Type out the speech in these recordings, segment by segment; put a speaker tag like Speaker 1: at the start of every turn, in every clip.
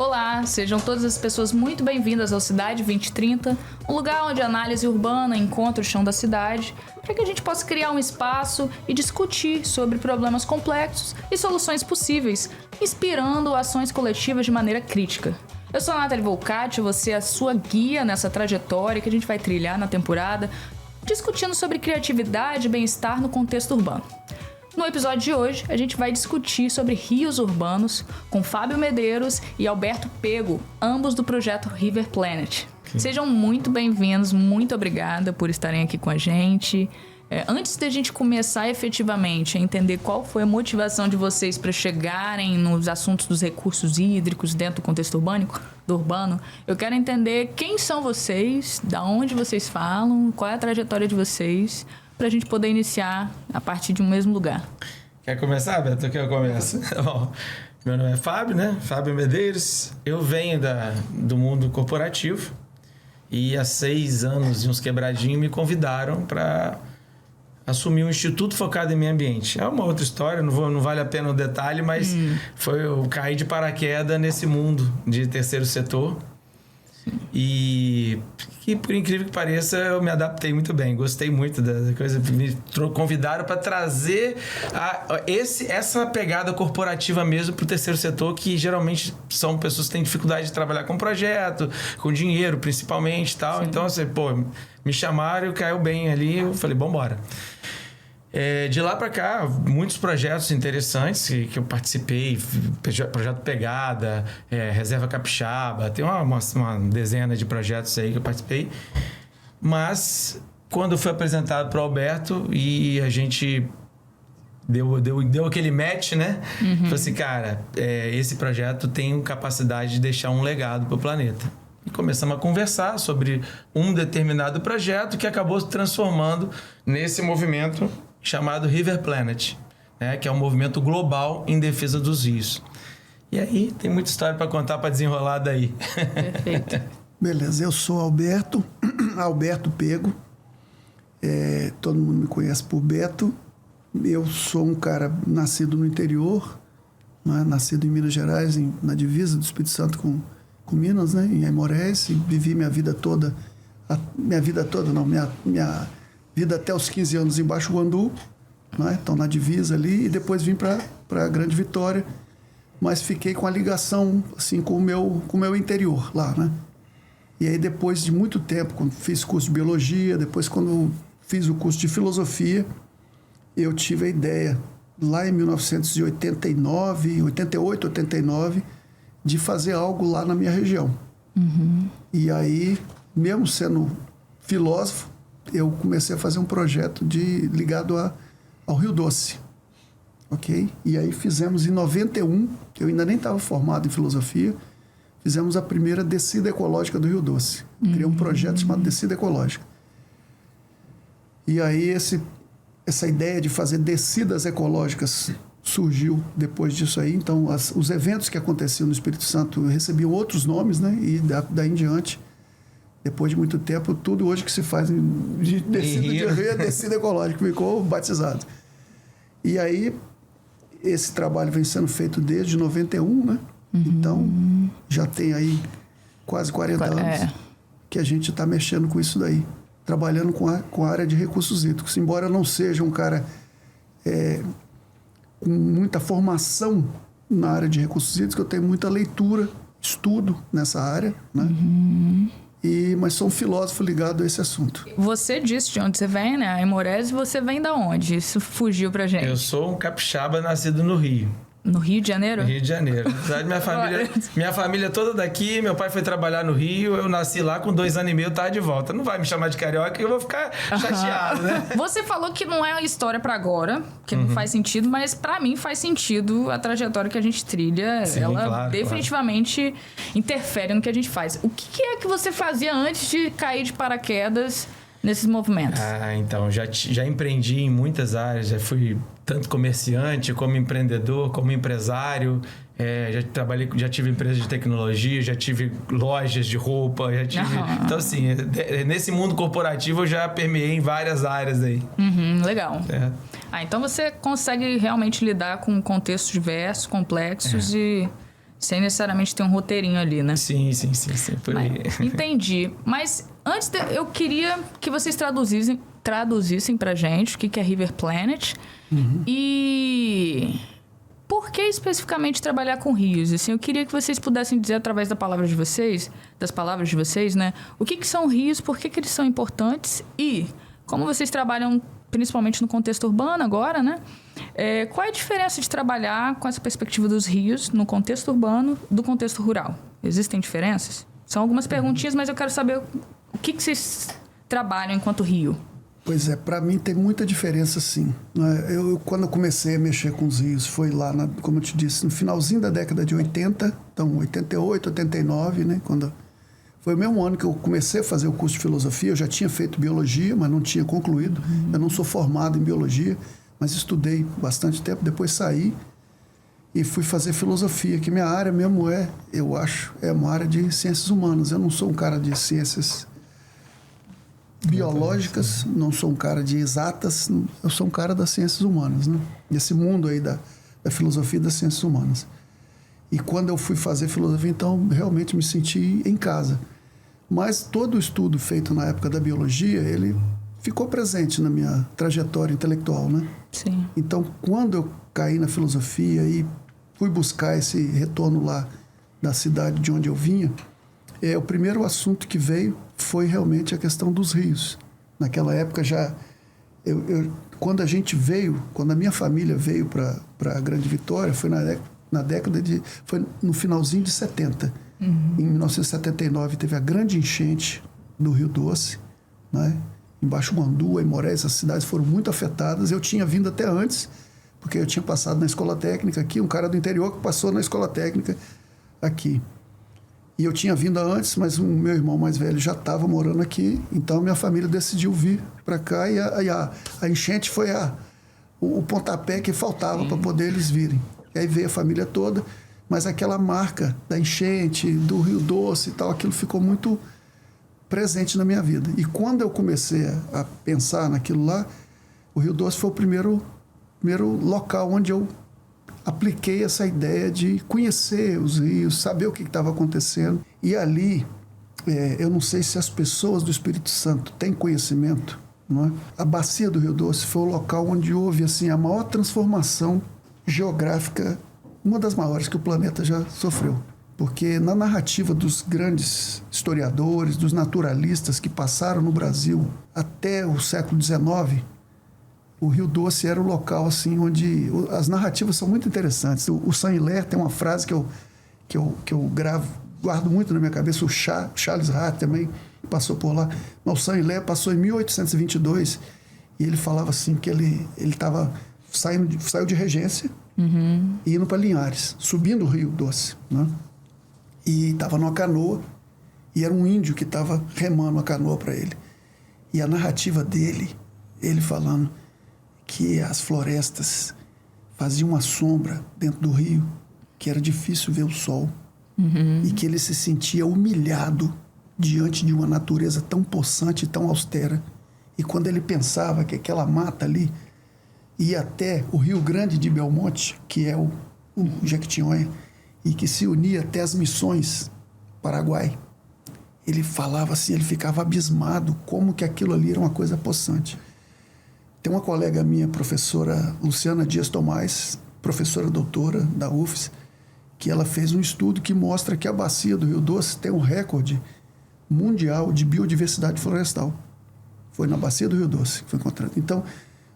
Speaker 1: Olá, sejam todas as pessoas muito bem-vindas ao Cidade 2030, um lugar onde a análise urbana encontra o chão da cidade, para que a gente possa criar um espaço e discutir sobre problemas complexos e soluções possíveis, inspirando ações coletivas de maneira crítica. Eu sou a Nathalie Volcati, você é a sua guia nessa trajetória que a gente vai trilhar na temporada, discutindo sobre criatividade e bem-estar no contexto urbano. No episódio de hoje, a gente vai discutir sobre rios urbanos com Fábio Medeiros e Alberto Pego, ambos do projeto River Planet. Sejam muito bem-vindos, muito obrigada por estarem aqui com a gente. Antes da gente começar efetivamente a entender qual foi a motivação de vocês para chegarem nos assuntos dos recursos hídricos dentro do contexto urbano, eu quero entender quem são vocês, da onde vocês falam, qual é a trajetória de vocês, para a gente poder iniciar a partir de um mesmo lugar.
Speaker 2: Quer começar, Beto? Quer que eu comece? Bom, meu nome é Fábio, né? Fábio Medeiros. Eu venho do mundo corporativo e há 6 anos e uns quebradinhos me convidaram para assumir um instituto focado em meio ambiente. É uma outra história, não vale a pena o detalhe, mas eu caí de paraquedas nesse mundo de terceiro setor. E que, por incrível que pareça, eu me adaptei muito bem, gostei muito da coisa. Me convidaram para trazer essa pegada corporativa mesmo para o terceiro setor, que geralmente são pessoas que têm dificuldade de trabalhar com projeto, com dinheiro principalmente e tal. Sim. Então, assim, me chamaram, caiu bem ali, eu falei, vambora. De lá para cá, muitos projetos interessantes que eu participei, Projeto Pegada, Reserva Capixaba, tem uma dezena de projetos aí que eu participei. Mas, quando foi apresentado para o Alberto e a gente deu aquele match, né? Falei assim, cara, esse projeto tem capacidade de deixar um legado para o planeta. E começamos a conversar sobre um determinado projeto que acabou se transformando nesse movimento chamado River Planet, né, que é um movimento global em defesa dos rios. E aí tem muita história para contar, para desenrolar daí.
Speaker 1: Perfeito.
Speaker 3: Beleza, eu sou Alberto Pego. Todo mundo me conhece por Beto. Eu sou um cara nascido no interior, né, nascido em Minas Gerais, na divisa do Espírito Santo com Minas, né, em Aimorés, e vivi minha vida até os 15 anos em Baixo Guandu, né? Então na divisa ali, e depois vim para Grande Vitória, mas fiquei com a ligação assim, com o meu interior lá, né? E aí depois de muito tempo, quando fiz curso de biologia, depois quando fiz o curso de filosofia, eu tive a ideia, lá em 88, 89, de fazer algo lá na minha região. E aí, mesmo sendo filósofo, eu comecei a fazer um projeto ligado ao Rio Doce, ok? E aí fizemos em 91, que eu ainda nem estava formado em filosofia, fizemos a primeira descida ecológica do Rio Doce. Criei um projeto chamado Descida Ecológica. E aí essa ideia de fazer descidas ecológicas surgiu depois disso aí. Então os eventos que aconteciam no Espírito Santo recebiam outros nomes, né? E daí em diante, depois de muito tempo, tudo hoje que se faz de descida de rio é descida ecológica, ficou batizado. E aí, esse trabalho vem sendo feito desde 91, né? Então, já tem aí quase 40 anos que a gente está mexendo com isso daí, trabalhando com a área de recursos hídricos. Embora eu não seja um cara com muita formação na área de recursos hídricos, eu tenho muita leitura, estudo nessa área, né? Mas sou um filósofo ligado a esse assunto.
Speaker 1: Você disse de onde você vem, né? Aimorés, você vem da onde? Isso fugiu pra gente.
Speaker 2: Eu sou um capixaba nascido no Rio.
Speaker 1: No Rio de Janeiro?
Speaker 2: No Rio de Janeiro. Minha família toda daqui, meu pai foi trabalhar no Rio, eu nasci lá com 2 anos e meio, tava de volta. Não vai me chamar de carioca que eu vou ficar chateado, né?
Speaker 1: Você falou que não é uma história pra agora, que não faz sentido, mas pra mim faz sentido a trajetória que a gente trilha. Sim, ela definitivamente interfere no que a gente faz. O que é que você fazia antes de cair de paraquedas nesses movimentos?
Speaker 2: Então, já empreendi em muitas áreas, já fui tanto comerciante, como empreendedor, como empresário, já tive empresa de tecnologia, já tive lojas de roupa, Então, assim, nesse mundo corporativo eu já permeei em várias áreas aí.
Speaker 1: Legal. Então você consegue realmente lidar com contextos diversos, complexos e Sem necessariamente ter um roteirinho ali, né?
Speaker 2: Sim, por aí.
Speaker 1: Entendi. Mas antes eu queria que vocês traduzissem pra gente o que é River Planet e por que especificamente trabalhar com rios. Assim, eu queria que vocês pudessem dizer através das palavras de vocês, né? O que são rios, por que eles são importantes e como vocês trabalham principalmente no contexto urbano agora, né? Qual é a diferença de trabalhar com essa perspectiva dos rios no contexto urbano do contexto rural? Existem diferenças? São algumas perguntinhas, mas eu quero saber o que vocês trabalham enquanto rio.
Speaker 3: Pois é, para mim tem muita diferença, sim. Quando eu comecei a mexer com os rios, foi lá, como eu te disse, no finalzinho da década de 80, então 88, 89, né? Foi o mesmo ano que eu comecei a fazer o curso de filosofia. Eu já tinha feito biologia, mas não tinha concluído. Eu não sou formado em biologia, mas estudei bastante tempo. Depois saí e fui fazer filosofia, que minha área mesmo eu acho, é uma área de ciências humanas. Eu não sou um cara de ciências biológicas, não sou um cara de exatas, eu sou um cara das ciências humanas, né? Desse mundo aí da filosofia e das ciências humanas. E quando eu fui fazer filosofia, então, realmente me senti em casa. Mas todo o estudo feito na época da biologia, ele ficou presente na minha trajetória intelectual, né?
Speaker 1: Sim.
Speaker 3: Então, quando eu caí na filosofia e fui buscar esse retorno lá da cidade de onde eu vinha, o primeiro assunto que veio foi realmente a questão dos rios. Naquela época já... quando a minha família veio para a Grande Vitória, foi foi no finalzinho de 70. Em 1979 teve a grande enchente do Rio Doce, né? Em Baixo Guandu, em Moraes, as cidades foram muito afetadas. Eu tinha vindo até antes, porque eu tinha passado na escola técnica aqui, um cara do interior que passou na escola técnica aqui. E eu tinha vindo antes, mas o meu irmão mais velho já estava morando aqui, então minha família decidiu vir para cá e a enchente foi o pontapé que faltava para poder eles virem. E aí veio a família toda, mas aquela marca da enchente, do Rio Doce e tal, aquilo ficou muito presente na minha vida. E quando eu comecei a pensar naquilo lá, o Rio Doce foi o primeiro local onde eu apliquei essa ideia de conhecer os rios, saber o que estava acontecendo. E ali, eu não sei se as pessoas do Espírito Santo têm conhecimento, não é? A bacia do Rio Doce foi o local onde houve assim, a maior transformação geográfica, uma das maiores que o planeta já sofreu. Porque na narrativa dos grandes historiadores, dos naturalistas que passaram no Brasil até o século XIX, o Rio Doce era o local assim, onde as narrativas são muito interessantes. O Saint-Hilaire tem uma frase que eu guardo muito na minha cabeça, o Charles Hart também passou por lá. Mas o Saint-Hilaire passou em 1822 e ele falava assim que ele saiu de Regência e indo para Linhares, subindo o Rio Doce, né? E estava numa canoa e era um índio que estava remando a canoa para ele. E a narrativa dele, ele falando que as florestas faziam uma sombra dentro do rio, que era difícil ver o sol, e que ele se sentia humilhado diante de uma natureza tão possante e tão austera. E quando ele pensava que aquela mata ali ia até o Rio Grande de Belmonte, que é o Jequitinhonha, e que se unia até as Missões, Paraguai, ele falava assim, ele ficava abismado como que aquilo ali era uma coisa possante. Tem uma colega minha, professora Luciana Dias Tomás, professora doutora da UFES, que ela fez um estudo que mostra que a bacia do Rio Doce tem um recorde mundial de biodiversidade florestal. Foi na bacia do Rio Doce que foi encontrado. Então,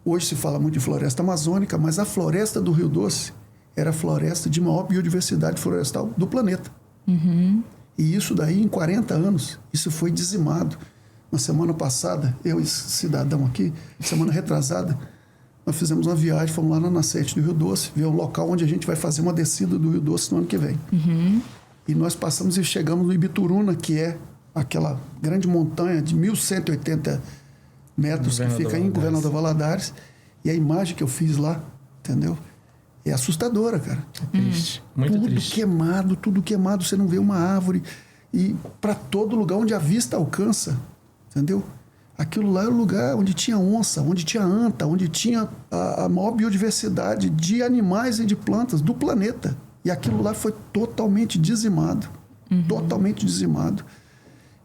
Speaker 3: hoje se fala muito de floresta amazônica, mas a floresta do Rio Doce era a floresta de maior biodiversidade florestal do planeta. E isso daí, em 40 anos, isso foi dizimado. Na semana passada, eu e esse cidadão aqui, semana retrasada, nós fizemos uma viagem, fomos lá na nascente do Rio Doce, ver o local onde a gente vai fazer uma descida do Rio Doce no ano que vem. E nós passamos e chegamos no Ibituruna, que é aquela grande montanha de 1.180 metros que fica em Governador Valadares. E a imagem que eu fiz lá, entendeu? É assustadora, cara.
Speaker 2: É triste, muito triste.
Speaker 3: Tudo queimado, você não vê uma árvore. E para todo lugar onde a vista alcança, entendeu? Aquilo lá é o lugar onde tinha onça, onde tinha anta, onde tinha a maior biodiversidade de animais e de plantas do planeta. E aquilo lá foi totalmente dizimado. Totalmente dizimado.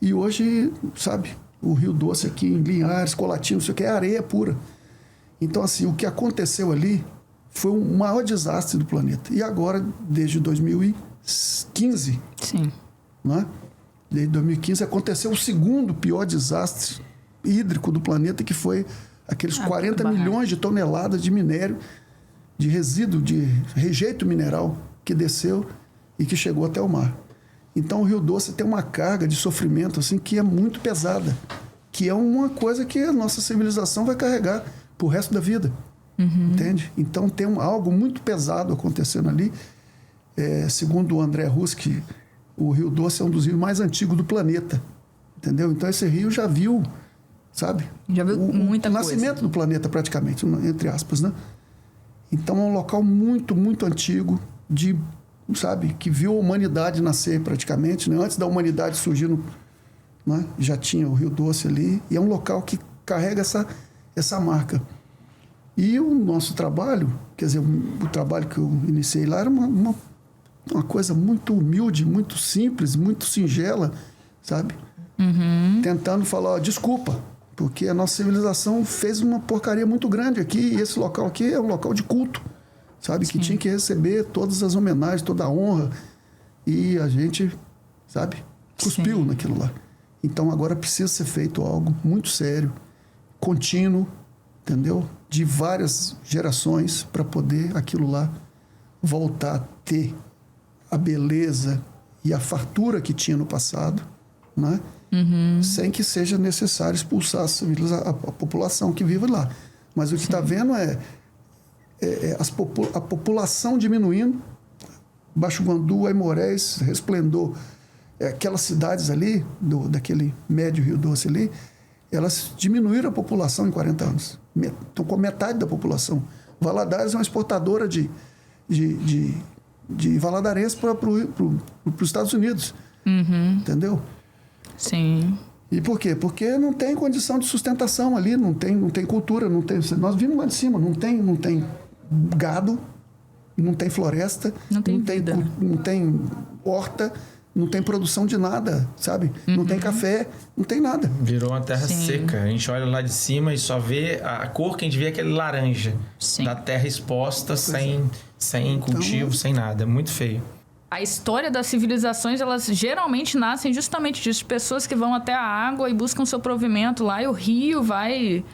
Speaker 3: E hoje, sabe, o Rio Doce aqui em Linhares, Colatina, não sei o que, é areia pura. Então, assim, o que aconteceu ali foi o maior desastre do planeta. E agora, desde 2015,
Speaker 1: Sim.
Speaker 3: né? Desde 2015 aconteceu o segundo pior desastre hídrico do planeta, que foi aqueles 40 milhões de toneladas de minério, de resíduo, de rejeito mineral que desceu e que chegou até o mar. Então o Rio Doce tem uma carga de sofrimento assim que é muito pesada, que é uma coisa que a nossa civilização vai carregar pro resto da vida. Entende? Então tem algo muito pesado acontecendo ali. Segundo o André Ruski, o Rio Doce é um dos rios mais antigos do planeta. Entendeu? Então esse rio já viu, sabe?
Speaker 1: Já viu muita
Speaker 3: o
Speaker 1: coisa.
Speaker 3: nascimento do planeta praticamente, entre aspas, né? Então é um local muito, muito antigo, sabe, que viu a humanidade nascer praticamente, né? Antes da humanidade surgir, né? Já tinha o Rio Doce ali, e é um local que carrega essa marca. E o nosso trabalho, quer dizer, o trabalho que eu iniciei lá era uma coisa muito humilde, muito simples, muito singela, sabe? Tentando falar, desculpa, porque a nossa civilização fez uma porcaria muito grande aqui, e esse local aqui é um local de culto, sabe? Sim. Que tinha que receber todas as homenagens, toda a honra, e a gente, sabe, cuspiu Sim. naquilo lá. Então agora precisa ser feito algo muito sério, contínuo, entendeu? De várias gerações para poder aquilo lá voltar a ter a beleza e a fartura que tinha no passado, né? Sem que seja necessário expulsar a população que vive lá. Mas o que está vendo é a população diminuindo, Baixo Guandu, Aimorés, Resplendor, aquelas cidades ali, daquele médio Rio Doce ali, elas diminuíram a população em 40 anos. Estão com metade da população. Valadares é uma exportadora de valadarenses para os Estados Unidos. Entendeu?
Speaker 1: Sim.
Speaker 3: E por quê? Porque não tem condição de sustentação ali, não tem cultura, não tem. Nós vimos lá de cima, não tem gado, não tem floresta, não tem horta, não tem produção de nada, sabe? Não tem café, não tem nada.
Speaker 2: Virou uma terra
Speaker 1: Sim.
Speaker 2: seca. A gente olha lá de cima e só vê a cor que a gente vê é aquele laranja.
Speaker 1: Sim.
Speaker 2: Da terra exposta, sem cultivo,
Speaker 3: Então,
Speaker 2: sem nada. É muito feio.
Speaker 1: A história das civilizações, elas geralmente nascem justamente disso. De pessoas que vão até a água e buscam seu provimento lá, e o rio vai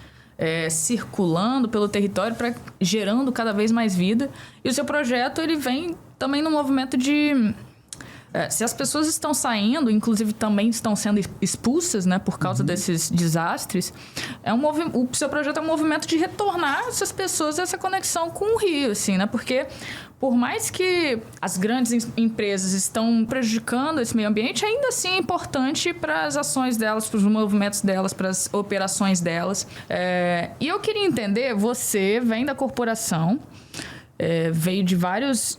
Speaker 1: circulando pelo território, gerando cada vez mais vida. E o seu projeto, ele vem também no movimento de... se as pessoas estão saindo, inclusive também estão sendo expulsas, né, por causa desses desastres, o seu projeto é um movimento de retornar essas pessoas a essa conexão com o rio, assim, né? Porque por mais que as grandes empresas estão prejudicando esse meio ambiente, ainda assim é importante para as ações delas, para os movimentos delas, para as operações delas. E eu queria entender, você vem da corporação, veio de vários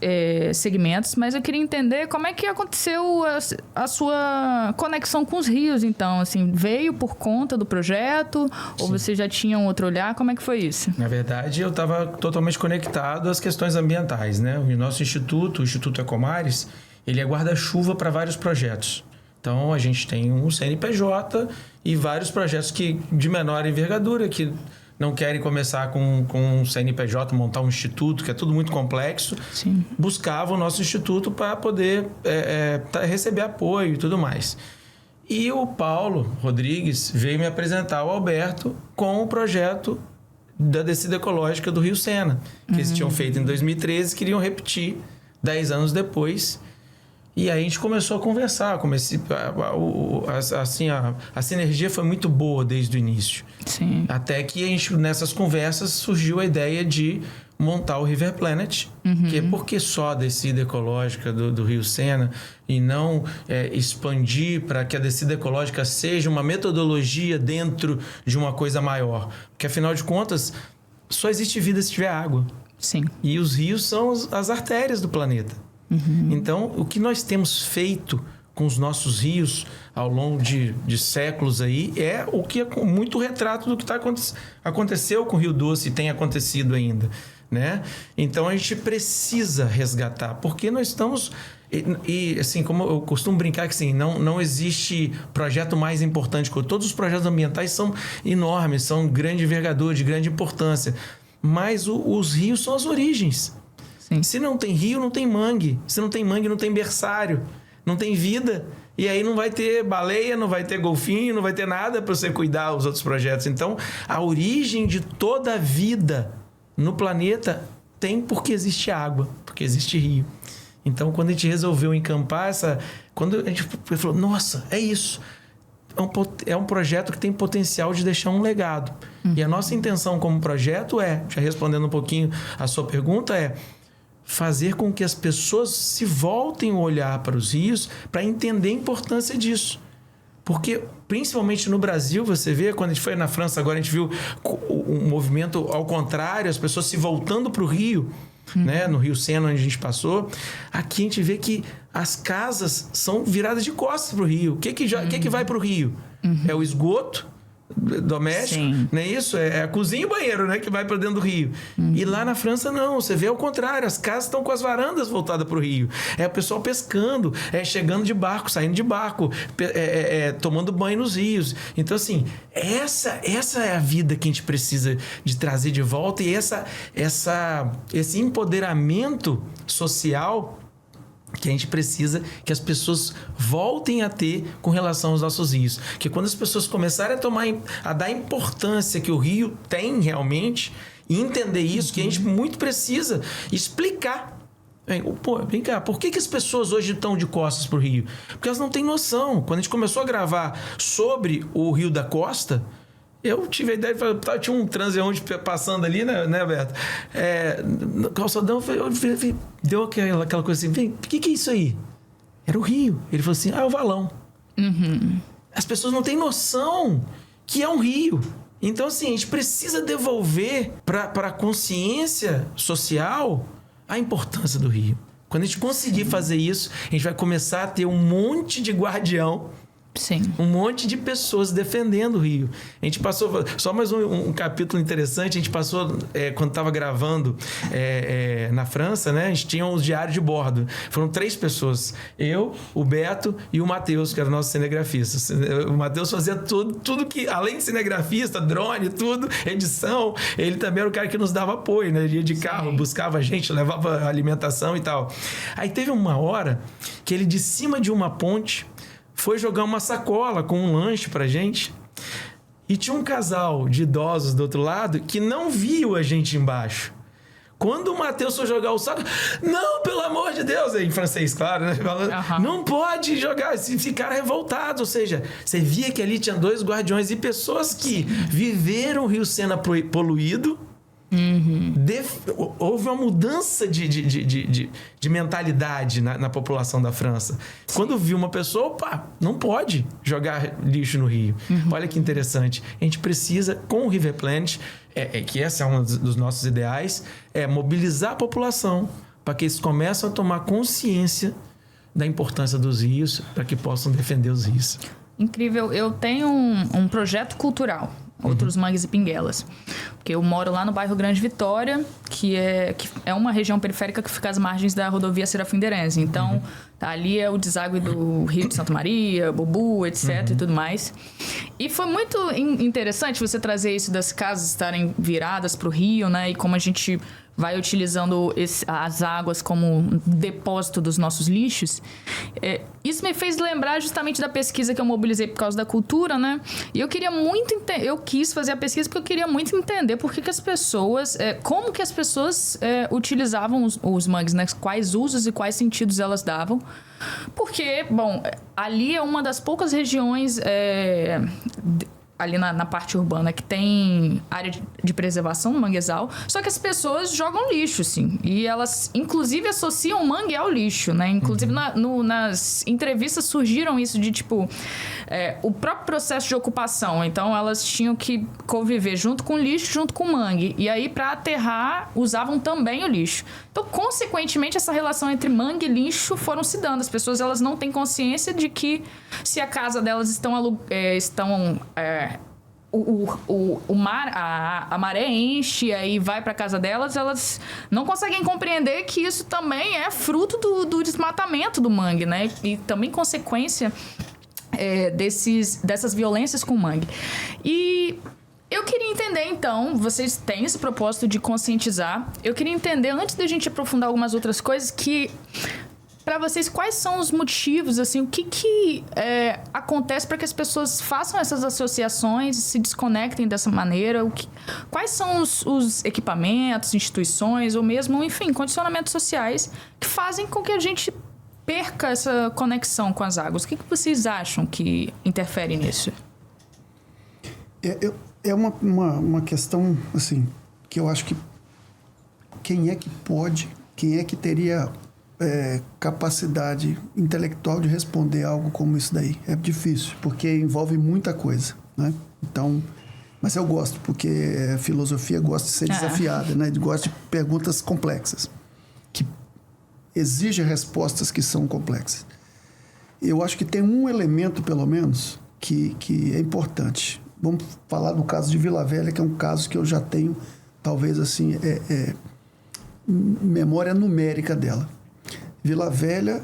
Speaker 1: segmentos, mas eu queria entender como é que aconteceu a sua conexão com os rios, então, assim, veio por conta do projeto, ou você já tinha um outro olhar, como é que foi isso?
Speaker 2: Na verdade, eu estava totalmente conectado às questões ambientais, né? O nosso instituto, o Instituto Ecomares, ele é guarda-chuva para vários projetos. Então, a gente tem um CNPJ e vários projetos de menor envergadura, que não querem começar com um CNPJ, montar um instituto, que é tudo muito complexo.
Speaker 1: Sim.
Speaker 2: Buscavam o nosso instituto para poder receber apoio e tudo mais. E o Paulo Rodrigues veio me apresentar ao Alberto com o projeto da descida ecológica do Rio Sena, que eles tinham feito em 2013, queriam repetir 10 anos depois. E aí a gente começou a conversar, a sinergia foi muito boa desde o início.
Speaker 1: Sim.
Speaker 2: Até que nessas conversas surgiu a ideia de montar o River Planet, que é porque só a descida ecológica do Rio Sena e não expandir para que a descida ecológica seja uma metodologia dentro de uma coisa maior. Porque afinal de contas, só existe vida se tiver água.
Speaker 1: Sim.
Speaker 2: E os rios são as artérias do planeta. Então, o que nós temos feito com os nossos rios ao longo de séculos aí é o que é muito retrato do que aconteceu com o Rio Doce e tem acontecido ainda. né? Então a gente precisa resgatar, porque nós estamos... E assim, como eu costumo brincar que assim, não existe projeto mais importante que o outro. Todos os projetos ambientais são enormes, são grande envergadura, de grande importância. Mas os rios são as origens.
Speaker 1: Sim.
Speaker 2: Se não tem rio, não tem mangue. Se não tem mangue, não tem berçário. Não tem vida. E aí não vai ter baleia, não vai ter golfinho, não vai ter nada para você cuidar os outros projetos. Então, a origem de toda a vida no planeta tem porque existe água, porque existe rio. Então, quando a gente resolveu encampar quando a gente falou, nossa, é isso. É um projeto que tem potencial de deixar um legado. E a nossa intenção como projeto já respondendo um pouquinho a sua pergunta, fazer com que as pessoas se voltem a olhar para os rios para entender a importância disso. Porque, principalmente no Brasil, você vê, quando a gente foi na França, agora a gente viu um movimento ao contrário, as pessoas se voltando para o rio, né? No Rio Sena, onde a gente passou. Aqui a gente vê que as casas são viradas de costas para o rio. O que vai para o rio? É o esgoto doméstico,
Speaker 1: Sim.
Speaker 2: não é isso? É a cozinha e o banheiro, né? Que vai para dentro do rio. E lá na França, não. Você vê ao contrário. As casas estão com as varandas voltadas para o rio. É o pessoal pescando, chegando de barco, saindo de barco, tomando banho nos rios. Então, assim, essa é a vida que a gente precisa de trazer de volta. E esse empoderamento social que a gente precisa que as pessoas voltem a ter com relação aos nossos rios. Que quando as pessoas começarem a dar importância que o rio tem realmente, e entender isso, que a gente muito precisa explicar. Vem cá, por que as pessoas hoje estão de costas para o rio? Porque elas não têm noção. Quando a gente começou a gravar sobre o Rio da Costa, eu tive a ideia de... Tinha um transeunte passando ali, né, Beto? No calçadão, deu aquela coisa assim, o que é isso aí? Era o rio. Ele falou assim, é o valão. As pessoas não têm noção que é um rio. Então, assim, a gente precisa devolver para a consciência social a importância do rio. Quando a gente conseguir fazer isso, a gente vai começar a ter um monte de guardião.
Speaker 1: Sim.
Speaker 2: Um monte de pessoas defendendo o rio. A gente passou... Só mais um capítulo interessante. A gente passou... quando estava gravando na França, né? A gente tinha os diários de bordo. Foram 3 pessoas. Eu, o Beto e o Matheus, que era o nosso cinegrafista. O Matheus fazia tudo que... Além de cinegrafista, drone, tudo, edição. Ele também era o cara que nos dava apoio, né? Ele ia de carro, buscava a gente, levava alimentação e tal. Aí teve uma hora que ele, de cima de uma ponte... foi jogar uma sacola com um lanche pra gente. E tinha um casal de idosos do outro lado que não viu a gente embaixo. Quando o Matheus foi jogar o saco... Não, pelo amor de Deus! Em francês, claro, né? Não pode jogar, ficaram revoltados. Ou seja, você via que ali tinha 2 guardiões e pessoas que viveram o Rio Sena poluído. Houve uma mudança de mentalidade na população da França. Sim. Quando viu uma pessoa, não pode jogar lixo no rio. Olha que interessante. A gente precisa, com o River Planet, que esse é um dos nossos ideais, mobilizar a população para que eles comecem a tomar consciência da importância dos rios, para que possam defender os rios.
Speaker 1: Incrível. Eu tenho um projeto cultural, Outros Mangues e Pinguelas. Porque eu moro lá no bairro Grande Vitória, que é uma região periférica que fica às margens da rodovia Serafim-Derense. Então, ali é o deságue do Rio de Santa Maria, Bubu, etc. E tudo mais. E foi muito interessante você trazer isso das casas estarem viradas para o rio, né? E como a gente vai utilizando as águas como depósito dos nossos lixos. Isso me fez lembrar justamente da pesquisa que eu mobilizei por causa da cultura, né? E eu queria muito... Eu quis fazer a pesquisa porque eu queria muito entender por que as pessoas... como que as pessoas utilizavam os mangues, né? Quais usos e quais sentidos elas davam. Porque, bom, ali é uma das poucas regiões... ali na parte urbana, que tem área de preservação no manguezal, só que as pessoas jogam lixo, assim, e elas, inclusive, associam o mangue ao lixo, né? Inclusive, nas entrevistas surgiram isso de, tipo, o próprio processo de ocupação. Então, elas tinham que conviver junto com o lixo, junto com o mangue. E aí, para aterrar, usavam também o lixo. Então, consequentemente, essa relação entre mangue e lixo foram se dando. As pessoas, elas não têm consciência de que se a casa delas estão o mar, a maré enche e aí vai para casa delas, elas não conseguem compreender que isso também é fruto do desmatamento do mangue, né? E também consequência dessas violências com o mangue. E eu queria entender, então, vocês têm esse propósito de conscientizar. Eu queria entender, antes da gente aprofundar algumas outras coisas, que para vocês, quais são os motivos, assim, o que acontece para que as pessoas façam essas associações e se desconectem dessa maneira? Quais são os equipamentos, instituições ou mesmo, enfim, condicionamentos sociais que fazem com que a gente perca essa conexão com as águas? O que vocês acham que interfere nisso?
Speaker 3: É uma questão, assim, que eu acho que quem é que pode, quem é que teria capacidade intelectual de responder algo como isso daí? É difícil, porque envolve muita coisa, né? Então, mas eu gosto, porque a filosofia gosta de ser desafiada, né? Gosta de perguntas complexas, que exigem respostas que são complexas. Eu acho que tem um elemento, pelo menos, que é importante. Vamos falar do caso de Vila Velha, que é um caso que eu já tenho, talvez, assim, memória numérica dela. Vila Velha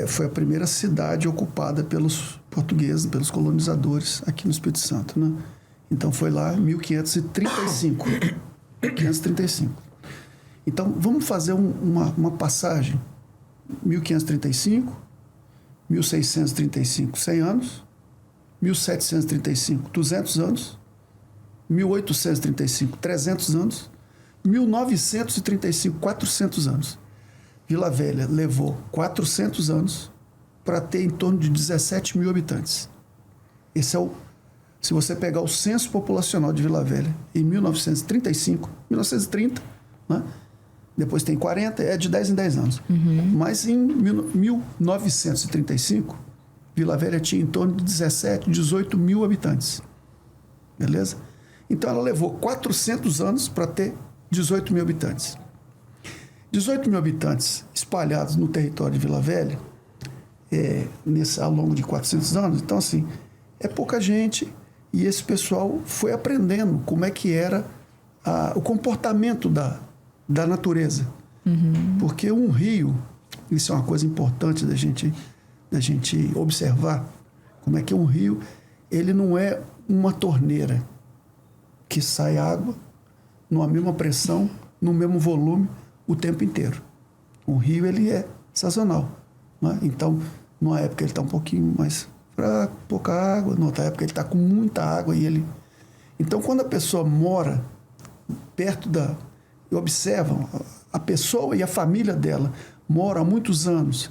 Speaker 3: foi a primeira cidade ocupada pelos portugueses, pelos colonizadores aqui no Espírito Santo, né? Então foi lá em 1535. 1535. Então vamos fazer uma passagem. 1535, 1635, 100 anos. 1735, 200 anos. 1835, 300 anos. 1935, 400 anos. Vila Velha levou 400 anos para ter em torno de 17 mil habitantes. Esse é se você pegar o censo populacional de Vila Velha em 1935, 1930, né? Depois tem 40, é de 10 em 10 anos. Uhum. Mas em 1935, Vila Velha tinha em torno de 17, 18 mil habitantes. Beleza? Então ela levou 400 anos para ter 18 mil habitantes. 18 mil habitantes espalhados no território de Vila Velha, ao longo de 400 anos. Então, assim, é pouca gente e esse pessoal foi aprendendo como é que era o comportamento da natureza. Uhum. Porque um rio, isso é uma coisa importante da gente observar, como é que um rio, ele não é uma torneira que sai água numa mesma pressão, no mesmo volume, o tempo inteiro. O rio, ele é sazonal, né? Então, numa época ele está um pouquinho mais fraco, pouca água, na outra época ele está com muita água Então, quando a pessoa mora perto e observam, a pessoa e a família dela moram há muitos anos,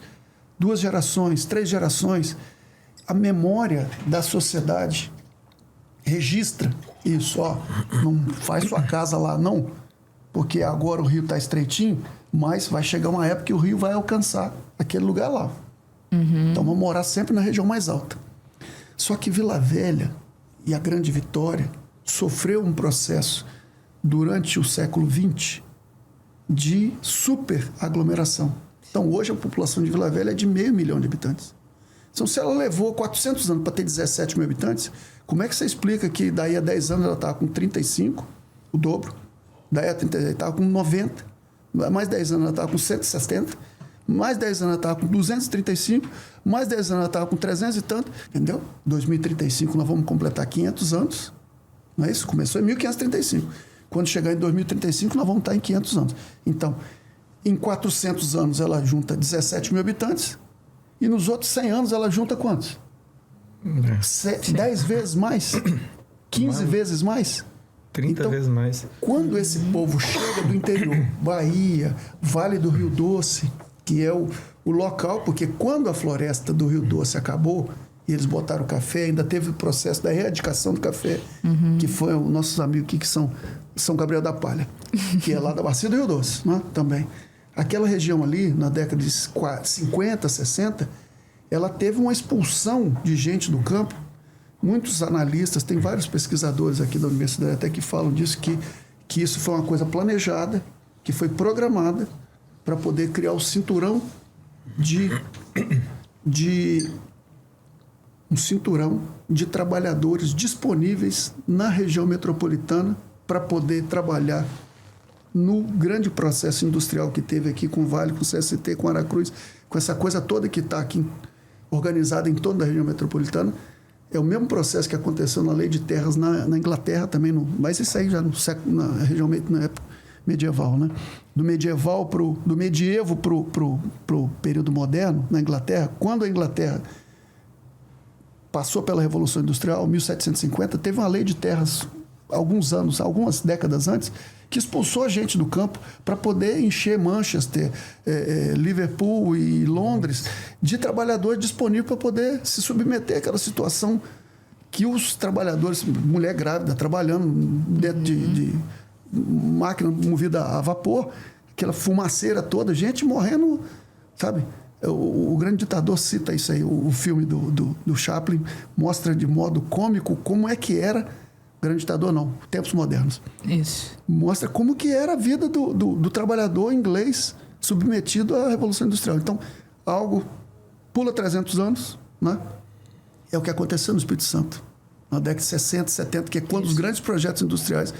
Speaker 3: 2 gerações, 3 gerações, a memória da sociedade registra isso, não faz sua casa lá, não, porque agora o rio está estreitinho, mas vai chegar uma época que o rio vai alcançar aquele lugar lá. Uhum. Então, vamos morar sempre na região mais alta. Só que Vila Velha e a Grande Vitória sofreu um processo durante o século XX de superaglomeração. Então, hoje a população de Vila Velha é de 500 mil de habitantes. Então, se ela levou 400 anos para ter 17 mil habitantes, como é que você explica que daí a 10 anos ela estava com 35, o dobro? Daí a 30 ela estava com 90, mais 10 anos ela estava com 170, mais 10 anos ela estava com 235, mais 10 anos ela estava com 300 e tanto, entendeu? 2035 nós vamos completar 500 anos, não é isso? Começou em 1535. Quando chegar em 2035 nós vamos estar em 500 anos. Então, em 400 anos ela junta 17 mil habitantes e nos outros 100 anos ela junta quantos? 10 vezes mais? 15 vezes mais?
Speaker 2: 30 vezes mais.
Speaker 3: Quando esse povo chega do interior, Bahia, Vale do Rio Doce, que é o local, porque quando a floresta do Rio Doce acabou e eles botaram o café, ainda teve o processo da erradicação do café, que foi os nossos amigos aqui, que são São Gabriel da Palha, que é lá da Bacia do Rio Doce, né, também. Aquela região ali, na década de 50, 60, ela teve uma expulsão de gente do campo. Muitos analistas, tem vários pesquisadores aqui da universidade até que falam disso, que isso foi uma coisa planejada, que foi programada para poder criar o cinturão de um cinturão de trabalhadores disponíveis na região metropolitana para poder trabalhar no grande processo industrial que teve aqui com o Vale, com o CST, com Aracruz, com essa coisa toda que está aqui organizada em toda a região metropolitana. É o mesmo processo que aconteceu na Lei de Terras na Inglaterra também, mas isso aí já no século, na região na época medieval, né? Do medievo pro período moderno na Inglaterra. Quando a Inglaterra passou pela Revolução Industrial, 1750, teve uma lei de terras algumas décadas antes, que expulsou a gente do campo para poder encher Manchester, Liverpool e Londres de trabalhadores disponíveis para poder se submeter àquela situação que os trabalhadores, mulher grávida, trabalhando dentro de máquina movida a vapor, aquela fumaceira toda, gente morrendo, sabe? O grande ditador cita isso aí, o filme do Chaplin mostra de modo cômico como é que era. Grande ditador não, tempos modernos.
Speaker 1: Isso.
Speaker 3: Mostra como que era a vida do trabalhador inglês submetido à Revolução Industrial. Então, algo pula 300 anos, né? É o que aconteceu no Espírito Santo, na década de 60, 70, que é quando os grandes projetos industriais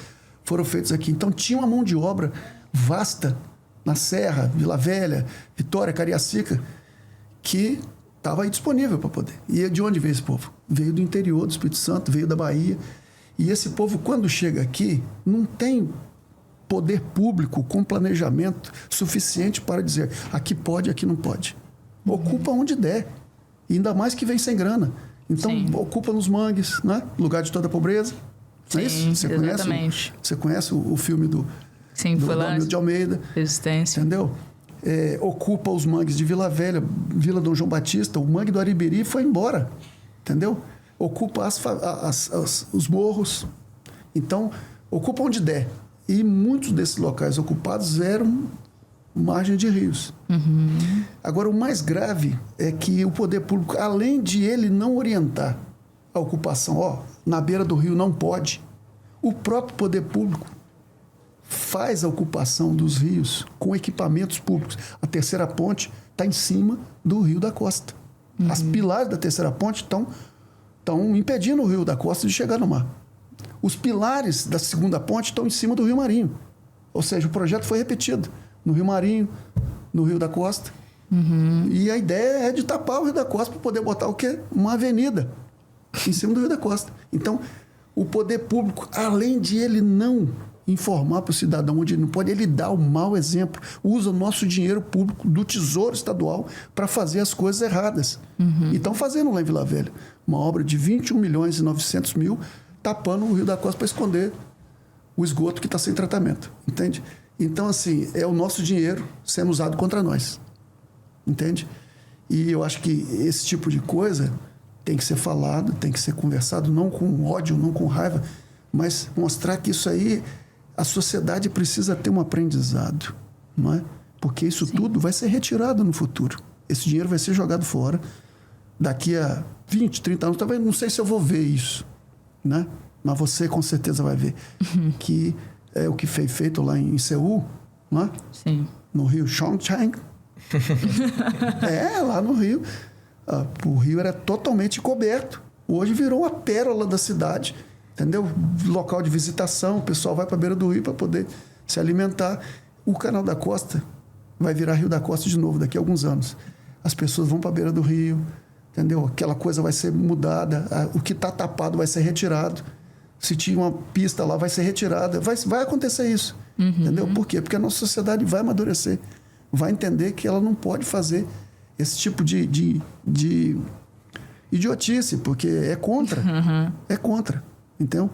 Speaker 3: foram feitos aqui. Então, tinha uma mão de obra vasta na Serra, Vila Velha, Vitória, Cariacica, que estava aí disponível para poder. E de onde veio esse povo? Veio do interior do Espírito Santo, veio da Bahia. E esse povo, quando chega aqui, não tem poder público com planejamento suficiente para dizer aqui pode, aqui não pode. Ocupa onde der. E ainda mais que vem sem grana. Então, ocupa nos mangues, né? Lugar de toda a pobreza. Não é isso? Você
Speaker 1: exatamente.
Speaker 3: Você conhece o filme do Hamilton de Almeida?
Speaker 1: Resistência.
Speaker 3: Entendeu? Ocupa os mangues de Vila Velha, Vila Dom João Batista, o mangue do Aribiri foi embora. Entendeu? Ocupa os morros. Então, ocupa onde der. E muitos desses locais ocupados eram margem de rios.
Speaker 1: Uhum.
Speaker 3: Agora, o mais grave é que o poder público, além de ele não orientar a ocupação, na beira do rio não pode, o próprio poder público faz a ocupação dos rios com equipamentos públicos. A terceira ponte está em cima do Rio da Costa. Uhum. As pilares da terceira ponte estão impedindo o Rio da Costa de chegar no mar. Os pilares da segunda ponte estão em cima do Rio Marinho. Ou seja, o projeto foi repetido no Rio Marinho, no Rio da Costa.
Speaker 1: Uhum.
Speaker 3: E a ideia é de tapar o Rio da Costa para poder botar o quê? Uma avenida em cima do Rio da Costa. Então, o poder público, além de ele não informar para o cidadão onde ele não pode, ele dá o mau exemplo. Usa o nosso dinheiro público do Tesouro Estadual para fazer as coisas erradas.
Speaker 1: Uhum.
Speaker 3: E estão fazendo lá em Vila Velha uma obra de 21.900.000 tapando o Rio da Costa para esconder o esgoto que está sem tratamento. Entende? Então, assim, é o nosso dinheiro sendo usado contra nós. Entende? E eu acho que esse tipo de coisa tem que ser falado, tem que ser conversado, não com ódio, não com raiva, mas mostrar que isso aí, a sociedade precisa ter um aprendizado, não é? Porque isso tudo vai ser retirado no futuro. Esse dinheiro vai ser jogado fora. Daqui a 20, 30 anos, talvez não sei se eu vou ver isso, né? Mas você com certeza vai ver. Que é o que foi feito lá em Seul, não é?
Speaker 1: Sim.
Speaker 3: No rio Chongqing. Lá no rio. O rio era totalmente coberto. Hoje virou uma pérola da cidade. Entendeu? Local de visitação, o pessoal vai para a beira do rio para poder se alimentar. O Canal da Costa vai virar Rio da Costa de novo daqui a alguns anos. As pessoas vão para a beira do rio, entendeu? Aquela coisa vai ser mudada, o que está tapado vai ser retirado. Se tinha uma pista lá, vai ser retirada. Vai acontecer isso, entendeu? Por quê? Porque a nossa sociedade vai amadurecer, vai entender que ela não pode fazer esse tipo de idiotice, porque é contra. É contra. Então,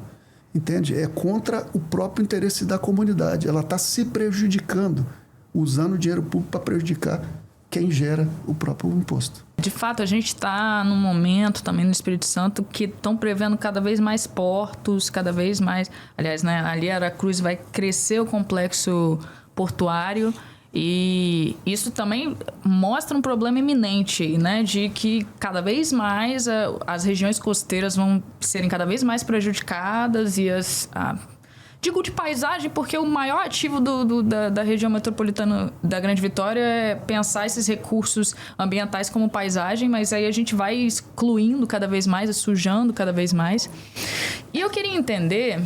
Speaker 3: entende? É contra o próprio interesse da comunidade. Ela está se prejudicando, usando o dinheiro público para prejudicar quem gera o próprio imposto.
Speaker 1: De fato, a gente está num momento também no Espírito Santo que estão prevendo cada vez mais portos, cada vez mais... Aliás, né, ali Aracruz vai crescer o complexo portuário. E isso também mostra um problema iminente, né? De que cada vez mais as regiões costeiras vão serem cada vez mais prejudicadas e Digo de paisagem porque o maior ativo da região metropolitana da Grande Vitória é pensar esses recursos ambientais como paisagem, mas aí a gente vai excluindo cada vez mais, sujando cada vez mais. E eu queria entender...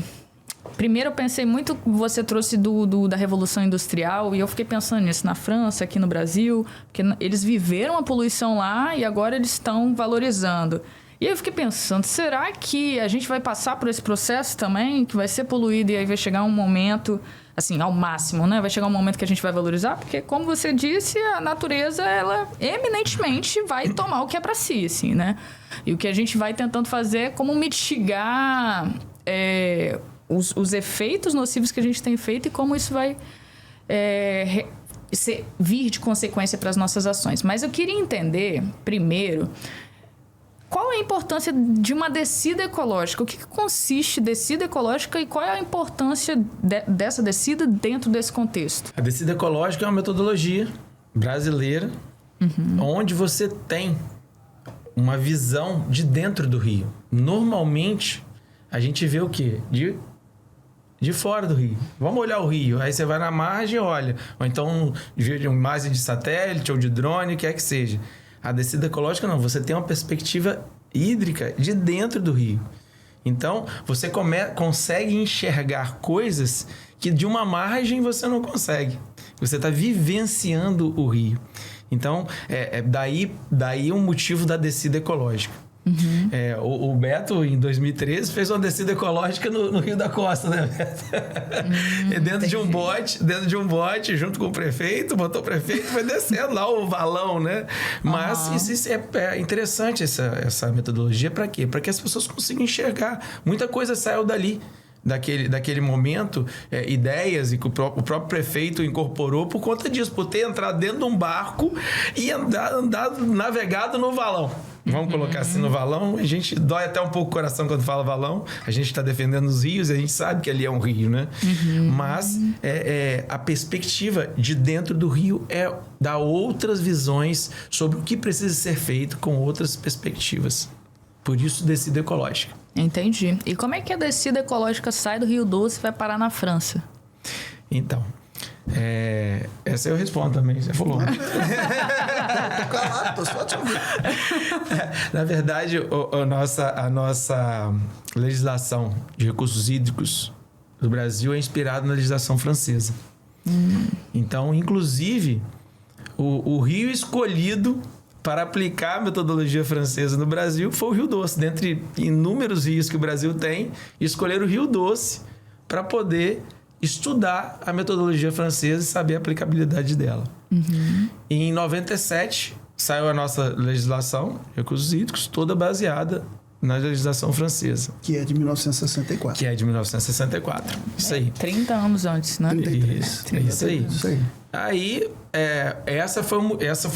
Speaker 1: Primeiro eu pensei muito, você trouxe da Revolução Industrial, e eu fiquei pensando nisso na França, aqui no Brasil, porque eles viveram a poluição lá e agora eles estão valorizando. E aí eu fiquei pensando, será que a gente vai passar por esse processo também, que vai ser poluído e aí vai chegar um momento, assim, ao máximo, né? Vai chegar um momento que a gente vai valorizar, porque como você disse, a natureza, ela eminentemente vai tomar o que é para si, assim, né? E o que a gente vai tentando fazer é como mitigar... Os efeitos nocivos que a gente tem feito e como isso vai vir de consequência para as nossas ações. Mas eu queria entender, primeiro, qual é a importância de uma descida ecológica? O que consiste descida ecológica e qual é a importância dessa descida dentro desse contexto?
Speaker 2: A descida ecológica é uma metodologia brasileira onde você tem uma visão de dentro do rio. Normalmente, a gente vê o quê? De fora do rio. Vamos olhar o rio. Aí você vai na margem e olha. Ou então, de uma imagem de satélite ou de drone, o que é que seja. A descida ecológica não. Você tem uma perspectiva hídrica de dentro do rio. Então, você consegue enxergar coisas que de uma margem você não consegue. Você está vivenciando o rio. Então, daí um motivo da descida ecológica. O Beto, em 2013, fez uma descida ecológica no Rio da Costa, né, Beto? Dentro de um bote, junto com o prefeito, botou o prefeito e foi descendo lá o valão, né? Mas isso é interessante, essa metodologia, para quê? Para que as pessoas consigam enxergar. Muita coisa saiu dali. Daquele momento, ideias e que o próprio prefeito incorporou por conta disso, por ter entrado dentro de um barco e navegado no valão. Vamos colocar assim no valão. A gente dói até um pouco o coração quando fala valão. A gente está defendendo os rios e a gente sabe que ali é um rio, né? Mas a perspectiva de dentro do rio dá outras visões sobre o que precisa ser feito com outras perspectivas. Por isso, descida ecológica.
Speaker 1: Entendi. E como é que a descida ecológica sai do Rio Doce e vai parar na França?
Speaker 2: Então, essa eu respondo também, você falou.
Speaker 3: Tô calado, tô só te ouvindo.
Speaker 2: Na verdade, a nossa legislação de recursos hídricos do Brasil é inspirada na legislação francesa. Então, inclusive, o rio escolhido para aplicar a metodologia francesa no Brasil foi o Rio Doce. Dentre inúmeros rios que o Brasil tem, escolheram o Rio Doce para poder estudar a metodologia francesa e saber a aplicabilidade dela. Em 97, saiu a nossa legislação de recursos hídricos, toda baseada na legislação francesa.
Speaker 3: Que é de 1964.
Speaker 2: Isso aí.
Speaker 1: 30 anos antes, né?
Speaker 3: 33.
Speaker 2: Isso aí. Aí, essa foi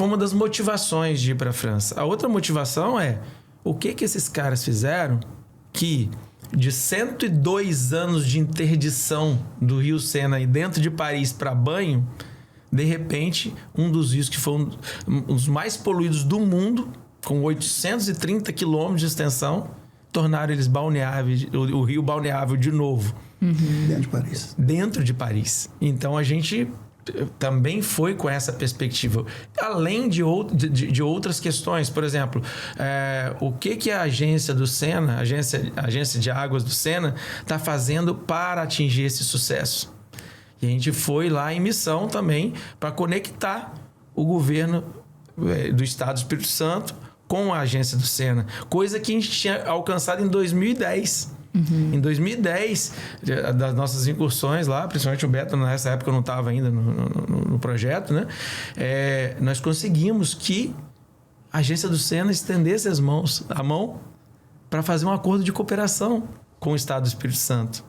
Speaker 2: uma das motivações de ir para a França. A outra motivação é o que esses caras fizeram que, de 102 anos de interdição do Rio Sena e dentro de Paris para banho, de repente, um dos rios que foi um dos mais poluídos do mundo, com 830 quilômetros de extensão, tornaram eles balneáveis, o rio balneável de novo. Dentro de Paris. Então, a gente também foi com essa perspectiva. Além de outras questões. Por exemplo, o que a agência do Sena, a agência de águas do Sena, está fazendo para atingir esse sucesso? E a gente foi lá em missão também para conectar o governo do Estado do Espírito Santo com a agência do Sena. Coisa que a gente tinha alcançado em 2010. Em 2010, das nossas incursões lá, principalmente o Beto, nessa época eu não estava ainda no projeto, né? Nós conseguimos que a agência do Sena estendesse a mão para fazer um acordo de cooperação com o Estado do Espírito Santo.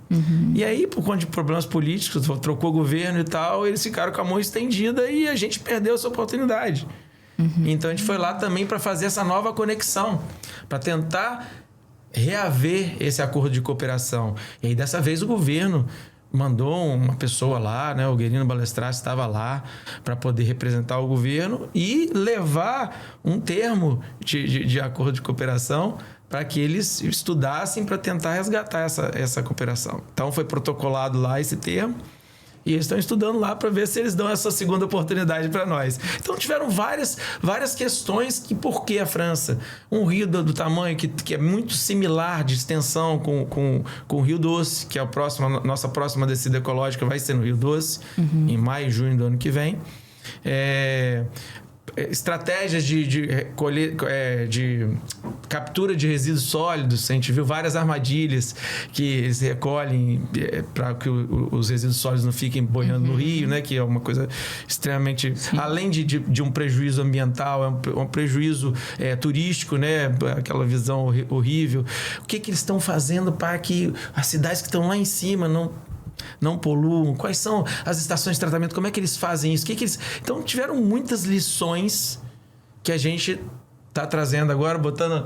Speaker 2: E aí, por conta de problemas políticos, trocou o governo e tal, eles ficaram com a mão estendida e a gente perdeu essa oportunidade. Então, a gente foi lá também para fazer essa nova conexão, para tentar reaver esse acordo de cooperação. E aí, dessa vez, o governo mandou uma pessoa lá, né? O Guerino Balestrassi estava lá para poder representar o governo e levar um termo de acordo de cooperação para que eles estudassem para tentar resgatar essa cooperação. Então foi protocolado lá esse termo e eles estão estudando lá para ver se eles dão essa segunda oportunidade para nós. Então tiveram várias questões que por que a França? Um rio do tamanho que é muito similar de extensão com o Rio Doce, que é nossa próxima descida ecológica vai ser no Rio Doce, em maio e junho do ano que vem. Estratégias de captura de resíduos sólidos. A gente viu várias armadilhas que eles recolhem para que os resíduos sólidos não fiquem boiando no rio, né? Que é uma coisa extremamente... Sim. Além de um prejuízo ambiental, é um prejuízo turístico, né? Aquela visão horrível. O que eles estão fazendo para que as cidades que estão lá em cima não poluam? Quais são as estações de tratamento? Como é que eles fazem isso? Então, tiveram muitas lições que a gente está trazendo agora, botando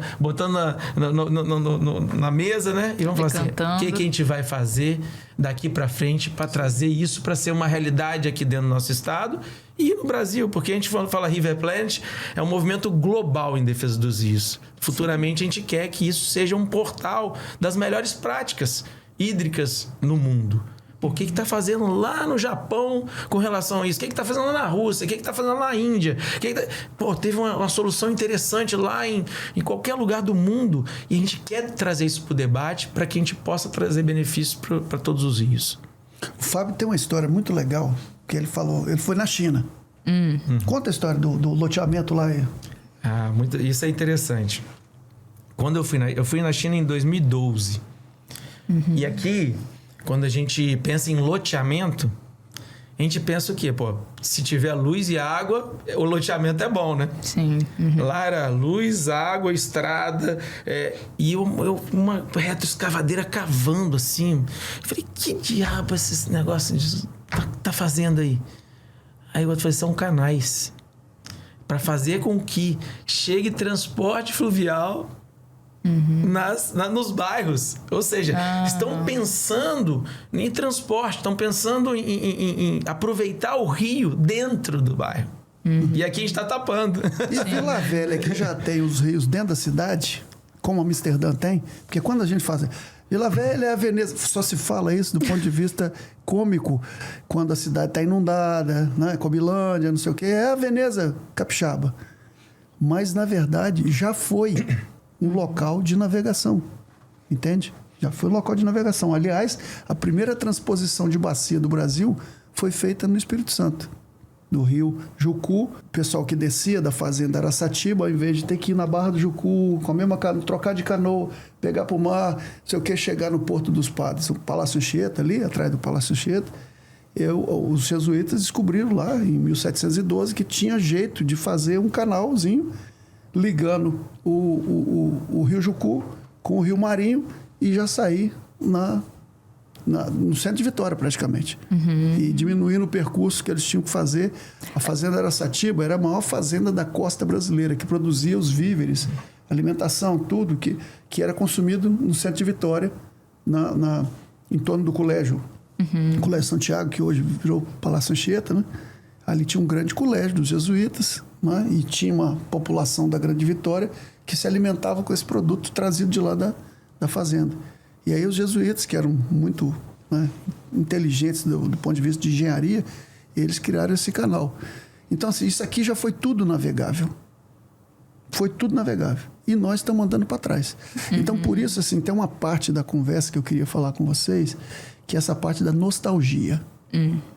Speaker 2: na mesa, né? E vamos falar assim, o que a gente vai fazer daqui para frente para trazer isso para ser uma realidade aqui dentro do nosso estado e no Brasil, porque a gente fala River Planet, é um movimento global em defesa dos rios. Futuramente, a gente quer que isso seja um portal das melhores práticas hídricas no mundo. O que está fazendo lá no Japão com relação a isso? O que está fazendo lá na Rússia? O que está fazendo lá na Índia? Teve uma solução interessante lá em qualquer lugar do mundo e a gente quer trazer isso para o debate para que a gente possa trazer benefícios para todos os rios.
Speaker 3: O Fábio tem uma história muito legal que ele falou. Ele foi na China. Conta a história do loteamento lá.
Speaker 2: Isso é interessante. Quando eu fui na China em 2012. E aqui... Quando a gente pensa em loteamento, a gente pensa o quê? Se tiver luz e água, o loteamento é bom, né?
Speaker 1: Sim.
Speaker 2: Lá era luz, água, estrada, e uma retroescavadeira cavando assim. Eu falei, que diabo esse negócio tá fazendo aí? Aí o outro falou, são canais. Para fazer com que chegue transporte fluvial... nos bairros. Ou seja, estão pensando em transporte, estão pensando em aproveitar o rio dentro do bairro. E aqui a gente está tapando.
Speaker 3: E Vila Velha, que já tem os rios dentro da cidade, como Amsterdã tem, porque quando a gente faz... Vila Velha é a Veneza, só se fala isso do ponto de vista cômico, quando a cidade está inundada, né? Cobilândia, não sei o quê, é a Veneza capixaba. Mas, na verdade, já foi... um local de navegação, entende? Já foi um local de navegação. Aliás, a primeira transposição de bacia do Brasil foi feita no Espírito Santo, no rio Jucu. O pessoal que descia da fazenda Araçatiba, ao invés de ter que ir na Barra do Jucu, com a mesma trocar de canoa, pegar para o mar, não sei o que, chegar no Porto dos Padres, o Palácio Anchieta, ali atrás do Palácio Anchieta, os jesuítas descobriram lá, em 1712, que tinha jeito de fazer um canalzinho ligando o rio Jucu com o rio Marinho e já sair no centro de Vitória, praticamente. E diminuindo o percurso que eles tinham que fazer. A fazenda Araçatiba era a maior fazenda da costa brasileira, que produzia os víveres, alimentação, tudo que era consumido no centro de Vitória, em torno do colégio. Colégio Santiago, que hoje virou Palácio Anchieta, né? Ali tinha um grande colégio dos jesuítas, né? E tinha uma população da Grande Vitória que se alimentava com esse produto trazido de lá da fazenda. E aí os jesuítas, que eram muito, né, inteligentes do ponto de vista de engenharia, eles criaram esse canal. Então, assim, isso aqui já foi tudo navegável. Foi tudo navegável. E nós estamos andando para trás. Então, por isso, assim, tem uma parte da conversa que eu queria falar com vocês, que é essa parte da nostalgia.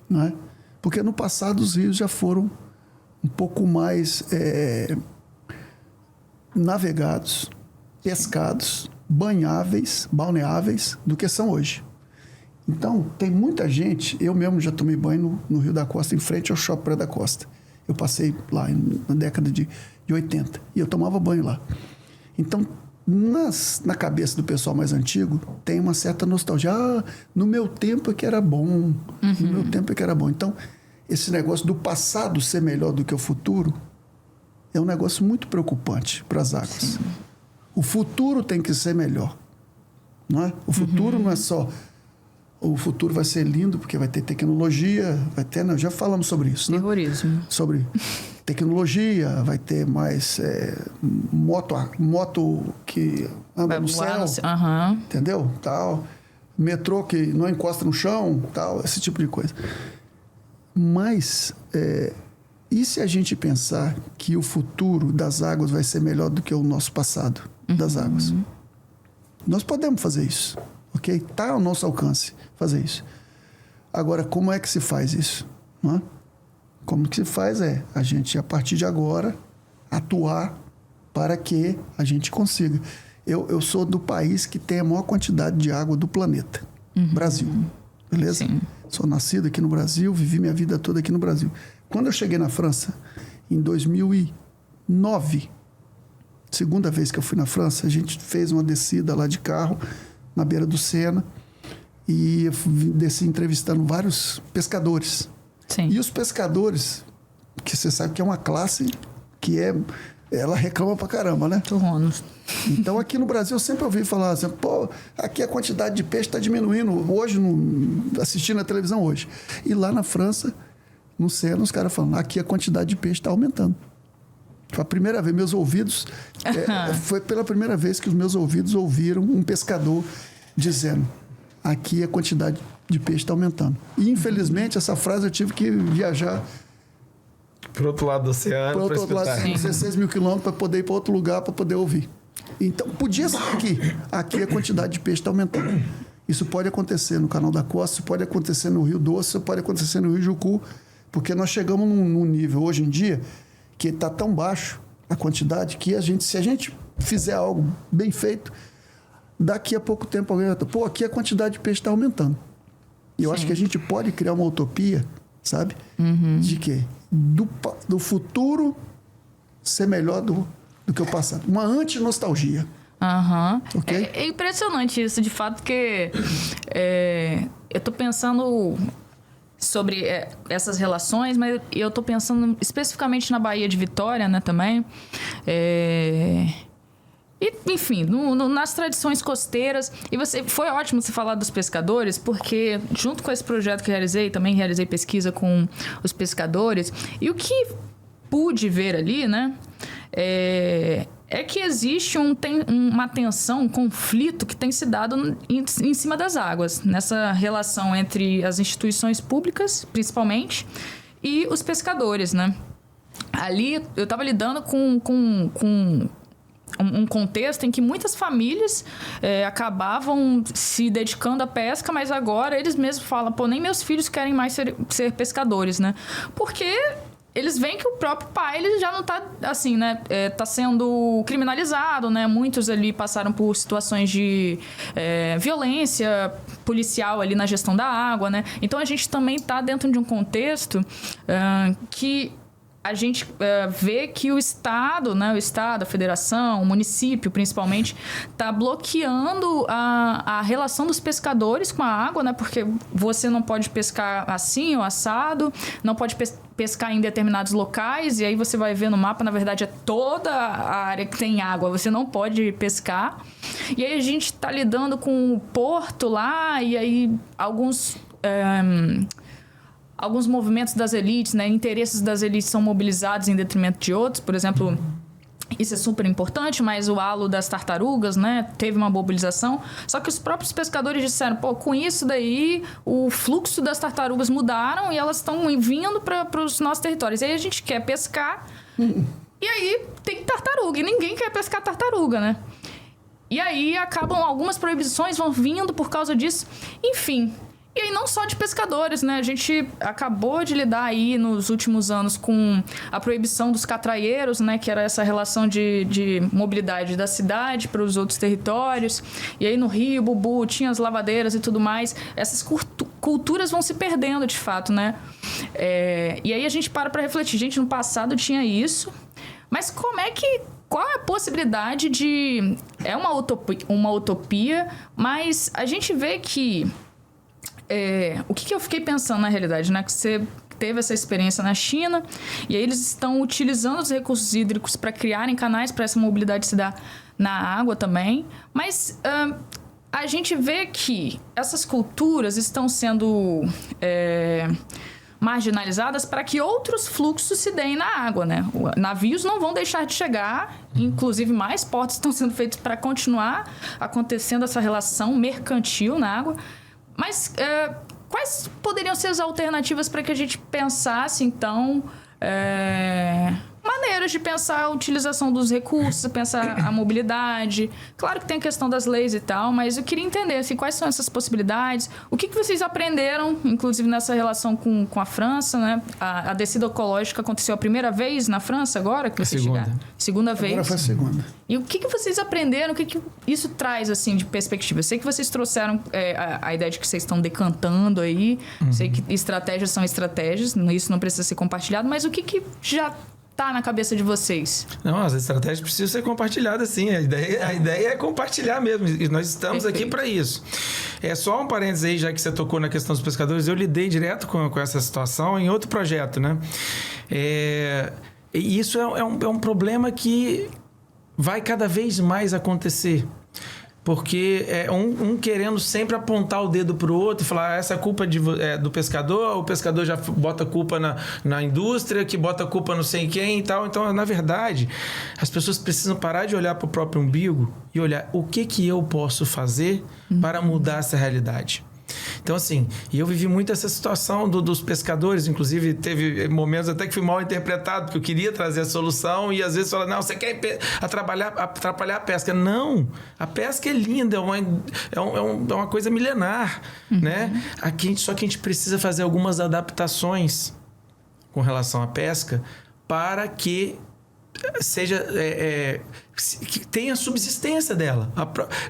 Speaker 3: Né? Porque no passado os rios já foram um pouco mais navegados, pescados, balneáveis do que são hoje. Então, tem muita gente... Eu mesmo já tomei banho no Rio da Costa, em frente ao Shopping Praia da Costa. Eu passei lá na década de 80 e eu tomava banho lá. Então, na cabeça do pessoal mais antigo, tem uma certa nostalgia. No meu tempo é que era bom. No meu tempo é que era bom. Então, esse negócio do passado ser melhor do que o futuro é um negócio muito preocupante para as águas. Sim. O futuro tem que ser melhor. Não é? O futuro não é só... O futuro vai ser lindo porque vai ter tecnologia, vai ter... Já falamos sobre isso, né?
Speaker 1: Terrorismo.
Speaker 3: Sobre tecnologia, vai ter mais moto que anda no céu, entendeu? Tal. Metrô que não encosta no chão, tal, esse tipo de coisa. Mas, e se a gente pensar que o futuro das águas vai ser melhor do que o nosso passado das águas? Nós podemos fazer isso, ok? Está ao nosso alcance fazer isso. Agora, como é que se faz isso? Não é? Como que se faz a gente, a partir de agora, atuar para que a gente consiga. Eu sou do país que tem a maior quantidade de água do planeta, Brasil, beleza?
Speaker 1: Sim.
Speaker 3: Sou nascido aqui no Brasil, vivi minha vida toda aqui no Brasil. Quando eu cheguei na França, em 2009, segunda vez que eu fui na França, a gente fez uma descida lá de carro, na beira do Sena, e eu desci entrevistando vários pescadores.
Speaker 1: Sim.
Speaker 3: E os pescadores, que você sabe que é uma classe que ela reclama pra caramba, né?
Speaker 1: Turronos.
Speaker 3: Então, aqui no Brasil, eu sempre ouvi falar assim, pô, aqui a quantidade de peixe está diminuindo hoje, assistindo a televisão hoje. E lá na França, no Sena, os caras falando, aqui a quantidade de peixe está aumentando. Foi a primeira vez, meus ouvidos... foi pela primeira vez que os meus ouvidos ouviram um pescador dizendo, aqui a quantidade de peixe está aumentando. E, infelizmente, essa frase eu tive que viajar...
Speaker 2: Pro outro lado do oceano,
Speaker 3: para outro lado, 16 mil quilômetros para poder ir para outro lugar, para poder ouvir. Então, podia ser aqui. Aqui a quantidade de peixe está aumentando. Isso pode acontecer no Canal da Costa, isso pode acontecer no Rio Doce, isso pode acontecer no Rio Jucu, porque nós chegamos num nível, hoje em dia, que está tão baixo a quantidade, que se a gente fizer algo bem feito, daqui a pouco tempo alguém vai falar, pô, aqui a quantidade de peixe está aumentando. E eu acho que a gente pode criar uma utopia, sabe? De quê? Do futuro ser melhor do que o passado. Uma anti-nostalgia. Okay?
Speaker 1: É impressionante isso, de fato, porque eu tô pensando sobre essas relações, mas eu tô pensando especificamente na Baía de Vitória, né, também. E, enfim, nas tradições costeiras. E foi ótimo você falar dos pescadores, porque junto com esse projeto que realizei, também realizei pesquisa com os pescadores. E o que pude ver ali, né, é que existe uma tensão, um conflito que tem se dado em cima das águas, nessa relação entre as instituições públicas, principalmente, e os pescadores, né? Ali eu estava lidando com um contexto em que muitas famílias acabavam se dedicando à pesca, mas agora eles mesmos falam, pô, nem meus filhos querem mais ser pescadores, né? Porque eles veem que o próprio pai ele já não tá, assim, né? Tá sendo criminalizado, né? Muitos ali passaram por situações de violência policial ali na gestão da água, né? Então, a gente também tá dentro de um contexto que a gente vê que o Estado, né, a Federação, o município, principalmente, está bloqueando a relação dos pescadores com a água, né, porque você não pode pescar assim ou assado, não pode pescar em determinados locais, e aí você vai ver no mapa, na verdade, é toda a área que tem água, você não pode pescar. E aí a gente está lidando com o porto lá, e aí alguns movimentos das elites, né, interesses das elites são mobilizados em detrimento de outros. Por exemplo, isso é super importante, mas o halo das tartarugas, né, teve uma mobilização. Só que os próprios pescadores disseram, pô, com isso daí, o fluxo das tartarugas mudaram e elas estão vindo para os nossos territórios. E aí a gente quer pescar, e aí tem tartaruga, e ninguém quer pescar tartaruga, né? E aí algumas proibições vão vindo por causa disso. Enfim... E aí não só de pescadores, né? A gente acabou de lidar aí nos últimos anos com a proibição dos catraieiros, né? Que era essa relação de mobilidade da cidade para os outros territórios. E aí no Rio, Bubu, tinha as lavadeiras e tudo mais. Essas culturas vão se perdendo, de fato, né? E aí a gente para refletir. Gente, no passado tinha isso, mas qual é a possibilidade de... É uma utopia, mas a gente vê que... o que eu fiquei pensando na realidade, né? Que você teve essa experiência na China e aí eles estão utilizando os recursos hídricos para criarem canais para essa mobilidade se dar na água também. Mas a gente vê que essas culturas estão sendo marginalizadas para que outros fluxos se deem na água, né? Navios não vão deixar de chegar, inclusive mais portos estão sendo feitos para continuar acontecendo essa relação mercantil na água. Mas quais poderiam ser as alternativas para que a gente pensasse, então, maneiras de pensar a utilização dos recursos, pensar a mobilidade? Claro que tem a questão das leis e tal, mas eu queria entender assim, quais são essas possibilidades, o que vocês aprenderam, inclusive nessa relação com a França, né? A descida ecológica aconteceu a primeira vez na França agora? Que vocês chegaram? Segunda vez.
Speaker 3: Agora foi a segunda.
Speaker 1: E o que vocês aprenderam, o que isso traz assim, de perspectiva? Eu sei que vocês trouxeram a ideia de que vocês estão decantando aí, sei que estratégias são estratégias, isso não precisa ser compartilhado, mas o que já tá na cabeça de vocês?
Speaker 2: Não, as estratégias precisam ser compartilhadas, sim. A ideia é compartilhar mesmo. E nós estamos aqui para isso. Só um parênteses aí, já que você tocou na questão dos pescadores, eu lidei direto com essa situação em outro projeto, né? E isso é um problema que vai cada vez mais acontecer. Porque um querendo sempre apontar o dedo para o outro e falar essa culpa é do pescador, o pescador já bota a culpa na indústria, que bota a culpa não sei quem e tal. Então, na verdade, as pessoas precisam parar de olhar para o próprio umbigo e olhar o que eu posso fazer para mudar essa realidade. Então, assim, eu vivi muito essa situação dos pescadores, inclusive teve momentos até que fui mal interpretado, porque eu queria trazer a solução e às vezes fala, não, você quer atrapalhar a pesca. Não, a pesca é linda, é uma coisa milenar, né? Só que a gente precisa fazer algumas adaptações com relação à pesca para que seja... que tenha subsistência dela.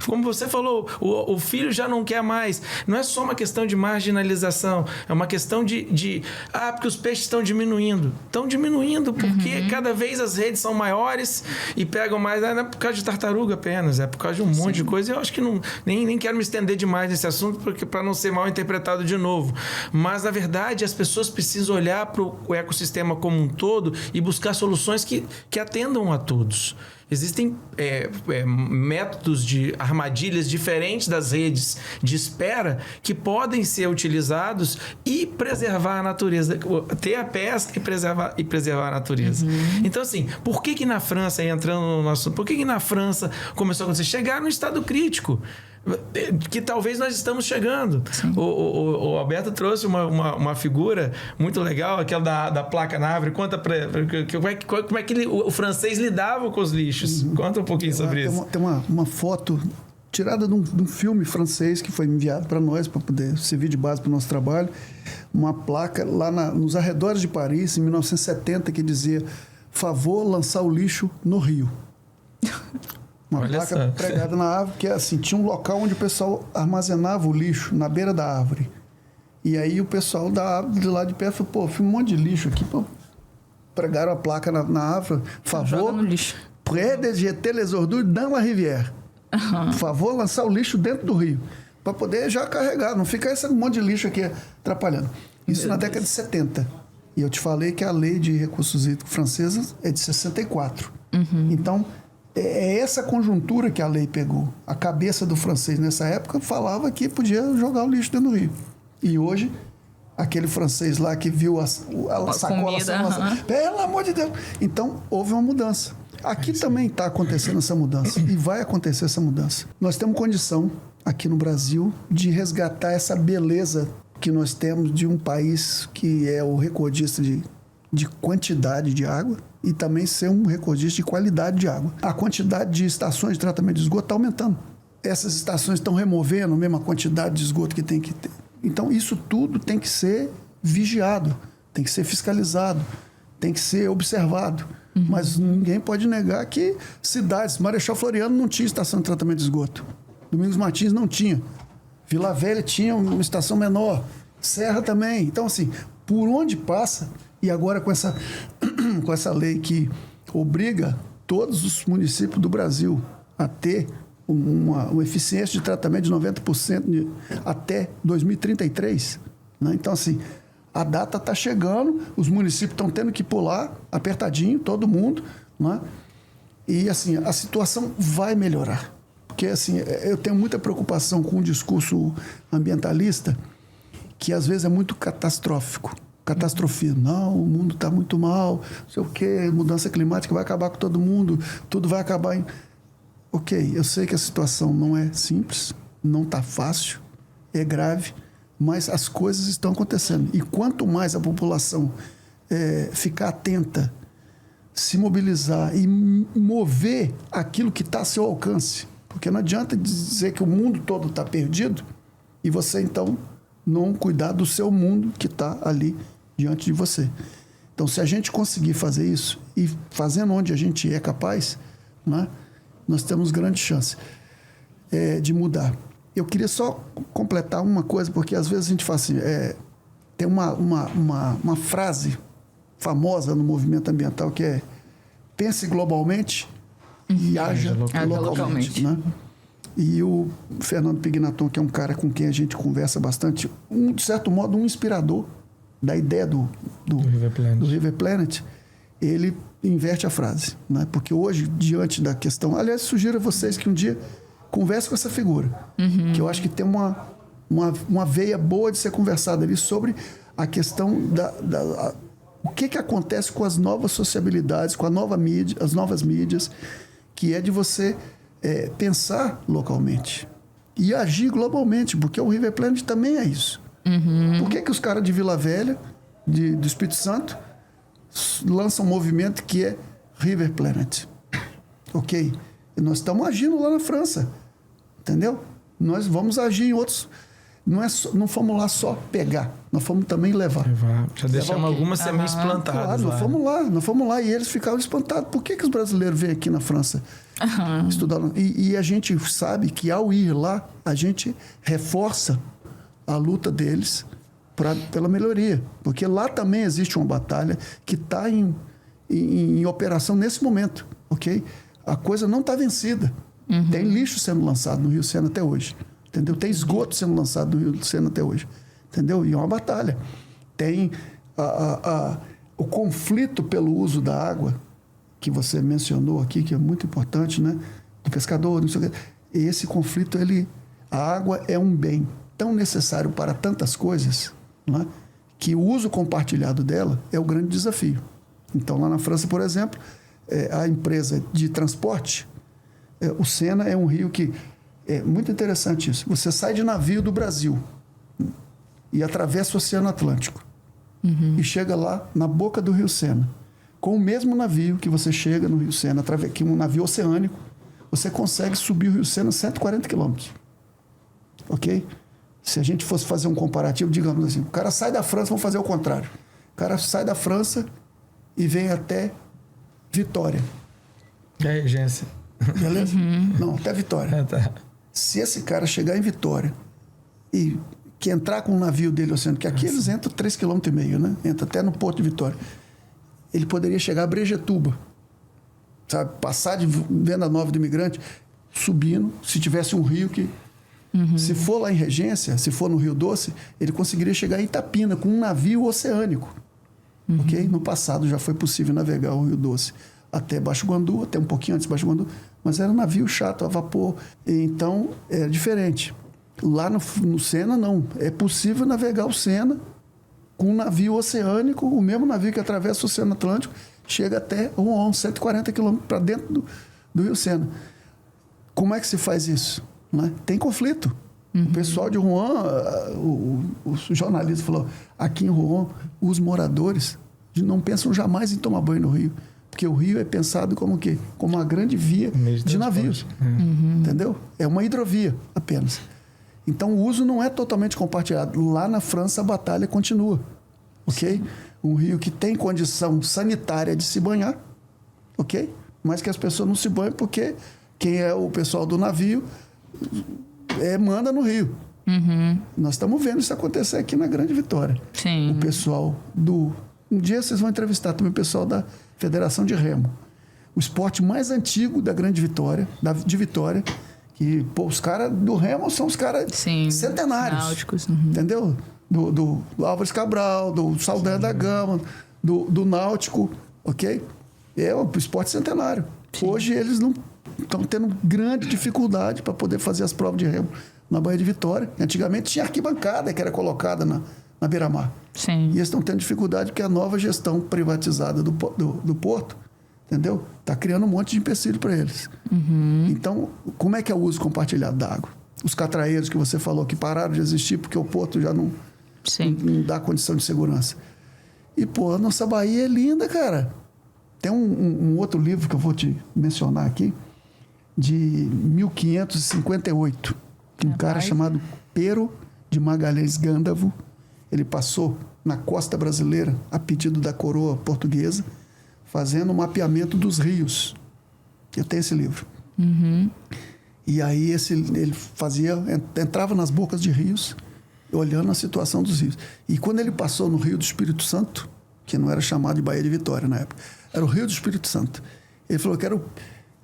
Speaker 2: Como você falou, o filho já não quer mais. Não é só uma questão de marginalização, é uma questão porque os peixes estão diminuindo. Estão diminuindo porque cada vez as redes são maiores e pegam mais. Não é por causa de tartaruga apenas, é por causa de um monte de coisa. Eu acho que nem quero me estender demais nesse assunto para não ser mal interpretado de novo. Mas, na verdade, as pessoas precisam olhar para o ecossistema como um todo e buscar soluções que atendam a todos. Existem métodos de armadilhas diferentes das redes de espera que podem ser utilizados e preservar a natureza, ter a pesca e preservar a natureza. Então, assim, por que na França, entrando no nosso... Por que na França começou a acontecer? Chegar no estado crítico, que talvez nós estamos chegando. O Alberto trouxe uma figura muito legal, aquela da placa na árvore. Conta como é que o francês lidava com os lixos. Conta um pouquinho sobre isso.
Speaker 3: Tem uma foto tirada de um filme francês que foi enviado para nós, para poder servir de base para o nosso trabalho. Uma placa lá nos arredores de Paris, em 1970, que dizia: favor lançar o lixo no rio. Uma placa pregada na árvore, que assim, tinha um local onde o pessoal armazenava o lixo, na beira da árvore. E aí o pessoal da árvore, de lá de perto, falou, um monte de lixo aqui. Pô. Pregaram a placa na árvore, favor, près de jeter les ordures dans la rivière. Por favor, lançar o lixo dentro do rio, para poder já carregar, não ficar esse monte de lixo aqui atrapalhando. Isso na década de 70. E eu te falei que a lei de recursos hídricos francesa é de 64. Então... é essa conjuntura que a lei pegou. A cabeça do francês nessa época falava que podia jogar o lixo dentro do rio. E hoje, aquele francês lá que viu a sacola... Pelo amor de Deus! Então, houve uma mudança. Aqui também está acontecendo essa mudança. E vai acontecer essa mudança. Nós temos condição, aqui no Brasil, de resgatar essa beleza que nós temos de um país que é o recordista de quantidade de água e também ser um recordista de qualidade de água. A quantidade de estações de tratamento de esgoto está aumentando. Essas estações estão removendo a mesma quantidade de esgoto que tem que ter. Então, isso tudo tem que ser vigiado, tem que ser fiscalizado, tem que ser observado. Mas ninguém pode negar que cidades... Marechal Floriano não tinha estação de tratamento de esgoto. Domingos Martins não tinha. Vila Velha tinha uma estação menor. Serra também. Então, assim, por onde passa... E agora com essa lei que obriga todos os municípios do Brasil a ter uma eficiência de tratamento de 90% até 2033. Né? Então, assim, a data está chegando, os municípios estão tendo que pular apertadinho, todo mundo. Né? E, assim, a situação vai melhorar. Porque, assim, eu tenho muita preocupação com o discurso ambientalista, que às vezes é muito catastrófico. catastrofismo. Não, o mundo está muito mal, não sei o quê, mudança climática vai acabar com todo mundo, tudo vai acabar em... Ok, eu sei que a situação não é simples, não está fácil, é grave, mas as coisas estão acontecendo. E quanto mais a população ficar atenta, se mobilizar e mover aquilo que está a seu alcance, porque não adianta dizer que o mundo todo está perdido e você, então, não cuidar do seu mundo que está ali diante de você. Então, se a gente conseguir fazer isso e fazendo onde a gente é capaz, né, nós temos grande chance de mudar. Eu queria só completar uma coisa, porque às vezes a gente fala assim, tem uma frase famosa no movimento ambiental que é pense globalmente e haja localmente. Né? E o Fernando Pignaton, que é um cara com quem a gente conversa bastante, de certo modo um inspirador da ideia do River Planet, ele inverte a frase, né? Porque hoje, diante da questão... Aliás, sugiro a vocês que um dia conversem com essa figura, que eu acho que tem uma veia boa de ser conversada ali sobre a questão o que acontece com as novas sociabilidades, com a nova mídia, as novas mídias, que é de você pensar localmente e agir globalmente, porque o River Planet também é isso. Por que os caras de Vila Velha, do Espírito Santo, lançam um movimento que é River Planet? Ok? E nós estamos agindo lá na França, entendeu? Nós vamos agir em outros... Não fomos lá só pegar, nós fomos também levar.
Speaker 2: Já deixamos algumas sementes plantadas.
Speaker 3: Claro, nós fomos lá e eles ficaram espantados. Por que os brasileiros vêm aqui na França estudar? E a gente sabe que ao ir lá, a gente reforça a luta deles pela melhoria. Porque lá também existe uma batalha que está em operação nesse momento, ok? A coisa não está vencida. Tem lixo sendo lançado no Rio Sena até hoje. Entendeu? Tem esgoto sendo lançado no Rio Sena até hoje. Entendeu? E é uma batalha. Tem o conflito pelo uso da água, que você mencionou aqui, que é muito importante, né? Do pescador, não sei o quê. E esse conflito, a água é um bem tão necessário para tantas coisas, né? Que o uso compartilhado dela é o grande desafio. Então, lá na França, por exemplo, a empresa de transporte, o Sena é um rio que... É muito interessante isso. Você sai de navio do Brasil e atravessa o Oceano Atlântico e chega lá na boca do Rio Sena. Com o mesmo navio que você chega no Rio Sena, que é um navio oceânico, você consegue subir o Rio Sena 140 quilômetros. Ok? Se a gente fosse fazer um comparativo, digamos assim, o cara sai da França, vamos fazer o contrário. O cara sai da França e vem até Vitória.
Speaker 2: E aí, Gência?
Speaker 3: Beleza? Não, até Vitória.
Speaker 2: Tá.
Speaker 3: Se esse cara chegar em Vitória e que entrar com o navio dele oceano, que aqui eles entram 3,5 km, né? Entra até no Porto de Vitória. Ele poderia chegar a Brejetuba, sabe? Passar de Venda Nova do Imigrante, subindo, se tivesse um rio que... Se for lá em Regência, se for no Rio Doce, ele conseguiria chegar em Itapina com um navio oceânico. Ok? No passado já foi possível navegar o Rio Doce até Baixo Guandu, até um pouquinho antes de Baixo Guandu, mas era um navio chato, a vapor. Então, é diferente. Lá no Sena, não. É possível navegar o Sena com um navio oceânico, o mesmo navio que atravessa o Oceano Atlântico, chega até 140 quilômetros para dentro do Rio Sena. Como é que se faz isso? Né? Tem conflito. O pessoal de Rouen, o jornalista falou, aqui em Rouen, os moradores não pensam jamais em tomar banho no rio. Porque o rio é pensado como o quê? Como uma grande via de navios. Entendeu? É uma hidrovia apenas. Então, o uso não é totalmente compartilhado. Lá na França, a batalha continua. Ok? Um rio que tem condição sanitária de se banhar. Ok? Mas que as pessoas não se banham porque quem é o pessoal do navio manda no rio. Nós estamos vendo isso acontecer aqui na Grande Vitória.
Speaker 1: Sim.
Speaker 3: O pessoal do... Um dia vocês vão entrevistar também o pessoal da Federação de Remo. O esporte mais antigo da Grande Vitória, de Vitória, que os caras do Remo são os caras centenários.
Speaker 1: Náuticos.
Speaker 3: Entendeu? Do Álvares Cabral, do Saldanha da Gama, do Náutico, ok? É um esporte centenário. Sim. Hoje eles não estão tendo grande dificuldade para poder fazer as provas de remo na Baía de Vitória. Antigamente tinha arquibancada que era colocada na beira-mar.
Speaker 1: Sim.
Speaker 3: E eles estão tendo dificuldade porque a nova gestão privatizada do porto, entendeu? Está criando um monte de empecilho para eles. Então, como é que é o uso compartilhado da água? Os catraeiros que você falou que pararam de existir porque o porto já não dá condição de segurança. E, pô, a nossa Bahia é linda, cara. Tem um outro livro que eu vou te mencionar aqui, de 1558. Um cara chamado Pero de Magalhães Gândavo. Ele passou na costa brasileira, a pedido da coroa portuguesa, fazendo um mapeamento dos rios. Eu tenho esse livro. E aí ele entrava nas bocas de rios, olhando a situação dos rios. E quando ele passou no Rio do Espírito Santo, que não era chamado de Baía de Vitória na época, era o Rio do Espírito Santo. Ele falou que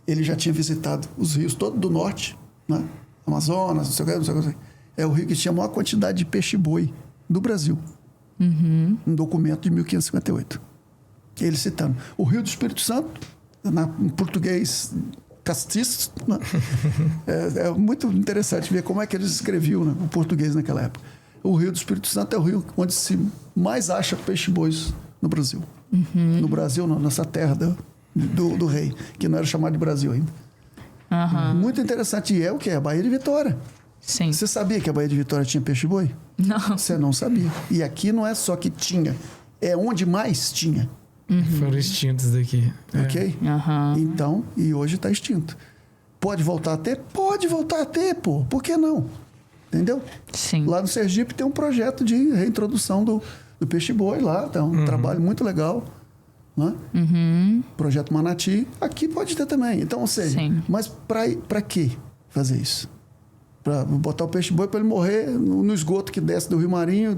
Speaker 3: ele já tinha visitado os rios todos do norte, né? Amazonas, não sei o que. É o rio que tinha a maior quantidade de peixe-boi do Brasil. Um documento de 1558. Ele citando. O Rio do Espírito Santo, em português castiço, né? É muito interessante ver como é que eles escreviam, né, o português naquela época. O Rio do Espírito Santo é o rio onde se mais acha peixe-bois no Brasil. No Brasil, não, nessa terra do rei, que não era chamado de Brasil ainda. Muito interessante. E é o que? A Baía de Vitória.
Speaker 1: Sim.
Speaker 3: Você sabia que a Baía de Vitória tinha peixe-boi?
Speaker 1: Não.
Speaker 3: Você não sabia. E aqui não é só que tinha, é onde mais tinha.
Speaker 2: Foram extintos daqui.
Speaker 3: Ok? Então, e hoje está extinto. Pode voltar a ter? Pode voltar a ter, pô. Por que não? Entendeu?
Speaker 1: Sim.
Speaker 3: Lá no Sergipe tem um projeto de reintrodução do peixe-boi lá. Tá um trabalho muito legal. Né? Projeto Manati. Aqui pode ter também. Então, ou seja, mas para que fazer isso? Para botar o peixe-boi para ele morrer no esgoto que desce do Rio Marinho?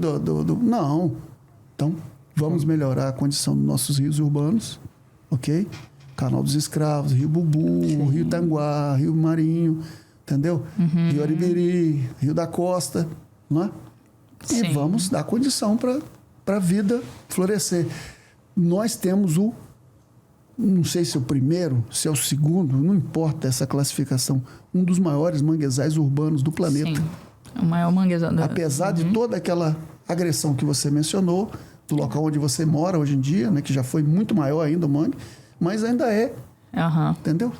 Speaker 3: Não. Então, vamos melhorar a condição dos nossos rios urbanos, ok? Canal dos Escravos, Rio Bubu, Rio Tanguá, Rio Marinho, entendeu? Rio Aribiri, Rio da Costa, não é? E vamos dar condição para a vida florescer. Nós temos não sei se é o primeiro, se é o segundo, não importa essa classificação, um dos maiores manguezais urbanos do planeta.
Speaker 1: Sim. O maior manguezal.
Speaker 3: Apesar de toda aquela agressão que você mencionou, do local onde você mora hoje em dia, né, que já foi muito maior ainda o mangue, mas ainda é. Entendeu?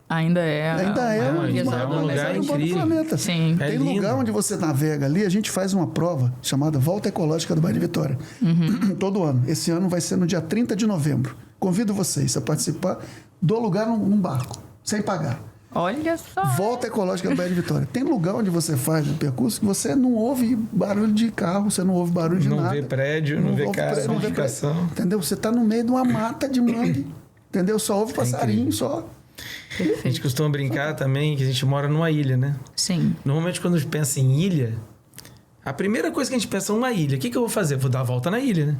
Speaker 1: Ainda é
Speaker 2: um lugar incrível.
Speaker 3: Do planeta.
Speaker 1: Sim.
Speaker 3: Tem lugar onde você navega ali, a gente faz uma prova chamada Volta Ecológica do Baía de Vitória. Todo ano. Esse ano vai ser no dia 30 de novembro. Convido vocês a participar do lugar num barco, sem pagar.
Speaker 1: Olha só.
Speaker 3: Volta Ecológica do Baía de Vitória. Tem lugar onde você faz o percurso que você não ouve barulho de carro, você não ouve barulho de nada.
Speaker 2: Não vê prédio, não vê casa, não vê edificação.
Speaker 3: Entendeu? Você está no meio de uma mata de mangue, entendeu? Só ouve passarinho, só.
Speaker 2: A gente costuma brincar também que a gente mora numa ilha, né?
Speaker 1: Sim.
Speaker 2: Normalmente quando a gente pensa em ilha, a primeira coisa que a gente pensa é uma ilha. O que eu vou fazer? Vou dar a volta na ilha, né?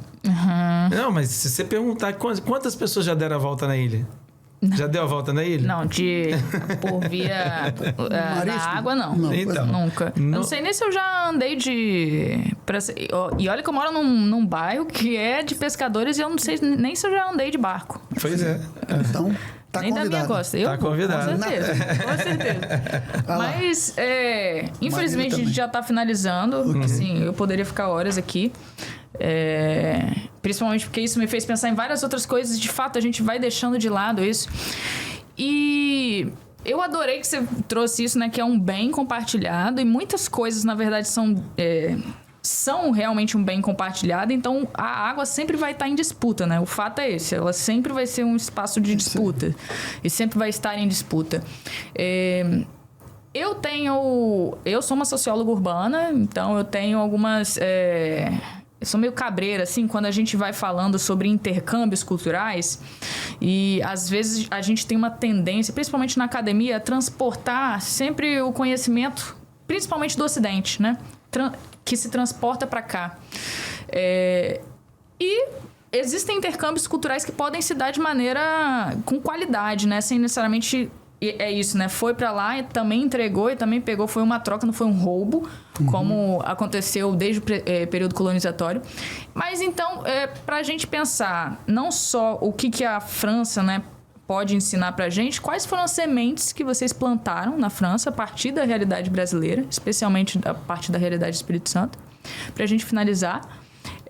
Speaker 2: Não, mas se você perguntar quantas pessoas já deram a volta na ilha? Já deu a volta na ilha?
Speaker 1: Não, por via da água, não.
Speaker 2: Então,
Speaker 1: nunca. Eu não sei nem se eu já andei e olha que eu moro num bairro que é de pescadores e eu não sei nem se eu já andei de barco.
Speaker 2: Pois é.
Speaker 3: Então, tá
Speaker 1: nem
Speaker 3: convidado.
Speaker 1: da minha costa.
Speaker 2: Tá convidado.
Speaker 1: Com certeza. Mas, infelizmente, a gente já tá finalizando. Assim, eu poderia ficar horas aqui. Principalmente porque isso me fez pensar em várias outras coisas. De fato, a gente vai deixando de lado isso. E eu adorei que você trouxe isso, né? Que é um bem compartilhado. E muitas coisas, na verdade, são realmente um bem compartilhado. Então, a água sempre vai estar em disputa, né? O fato é esse. Ela sempre vai ser um espaço de disputa. E sempre vai estar em disputa. Eu sou uma socióloga urbana. Então, eu tenho algumas... Eu sou meio cabreira, assim, quando a gente vai falando sobre intercâmbios culturais e, às vezes, a gente tem uma tendência, principalmente na academia, a transportar sempre o conhecimento, principalmente do Ocidente, né? Que se transporta para cá. E existem intercâmbios culturais que podem se dar de maneira com qualidade, né? Sem necessariamente... É isso, né? Foi para lá e também entregou e também pegou. Foi uma troca, não foi um roubo, como aconteceu desde o período colonizatório. Mas então, para a gente pensar não só o que a França, né, pode ensinar para a gente, quais foram as sementes que vocês plantaram na França a partir da realidade brasileira, especialmente a partir da realidade do Espírito Santo, para a gente finalizar.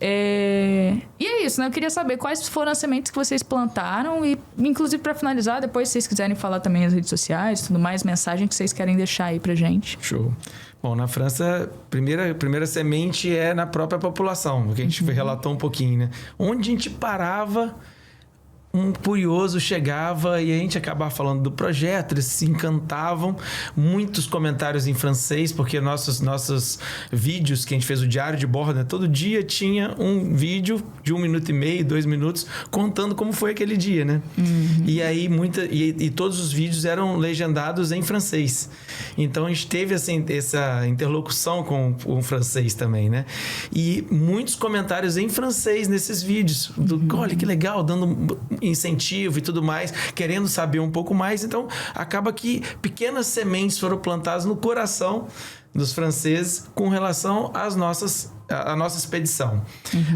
Speaker 1: E é isso, né? Eu queria saber quais foram as sementes que vocês plantaram e, inclusive, para finalizar, depois, se vocês quiserem falar também nas redes sociais, tudo mais, mensagem que vocês querem deixar aí pra gente.
Speaker 2: Show. Bom, na França, a primeira semente é na própria população, que a gente relatou um pouquinho, né? Onde a gente parava, um curioso chegava e a gente acabava falando do projeto, eles se encantavam. Muitos comentários em francês, porque nossos vídeos que a gente fez, o diário de bordo, né? Todo dia tinha um vídeo de 1 minuto e meio, 2 minutos, contando como foi aquele dia, né? E aí, e todos os vídeos eram legendados em francês. Então, a gente teve assim, essa interlocução com o francês também, né? E muitos comentários em francês nesses vídeos. Olha, que legal, dando incentivo e tudo mais, querendo saber um pouco mais. Então, acaba que pequenas sementes foram plantadas no coração dos franceses com relação à nossa expedição.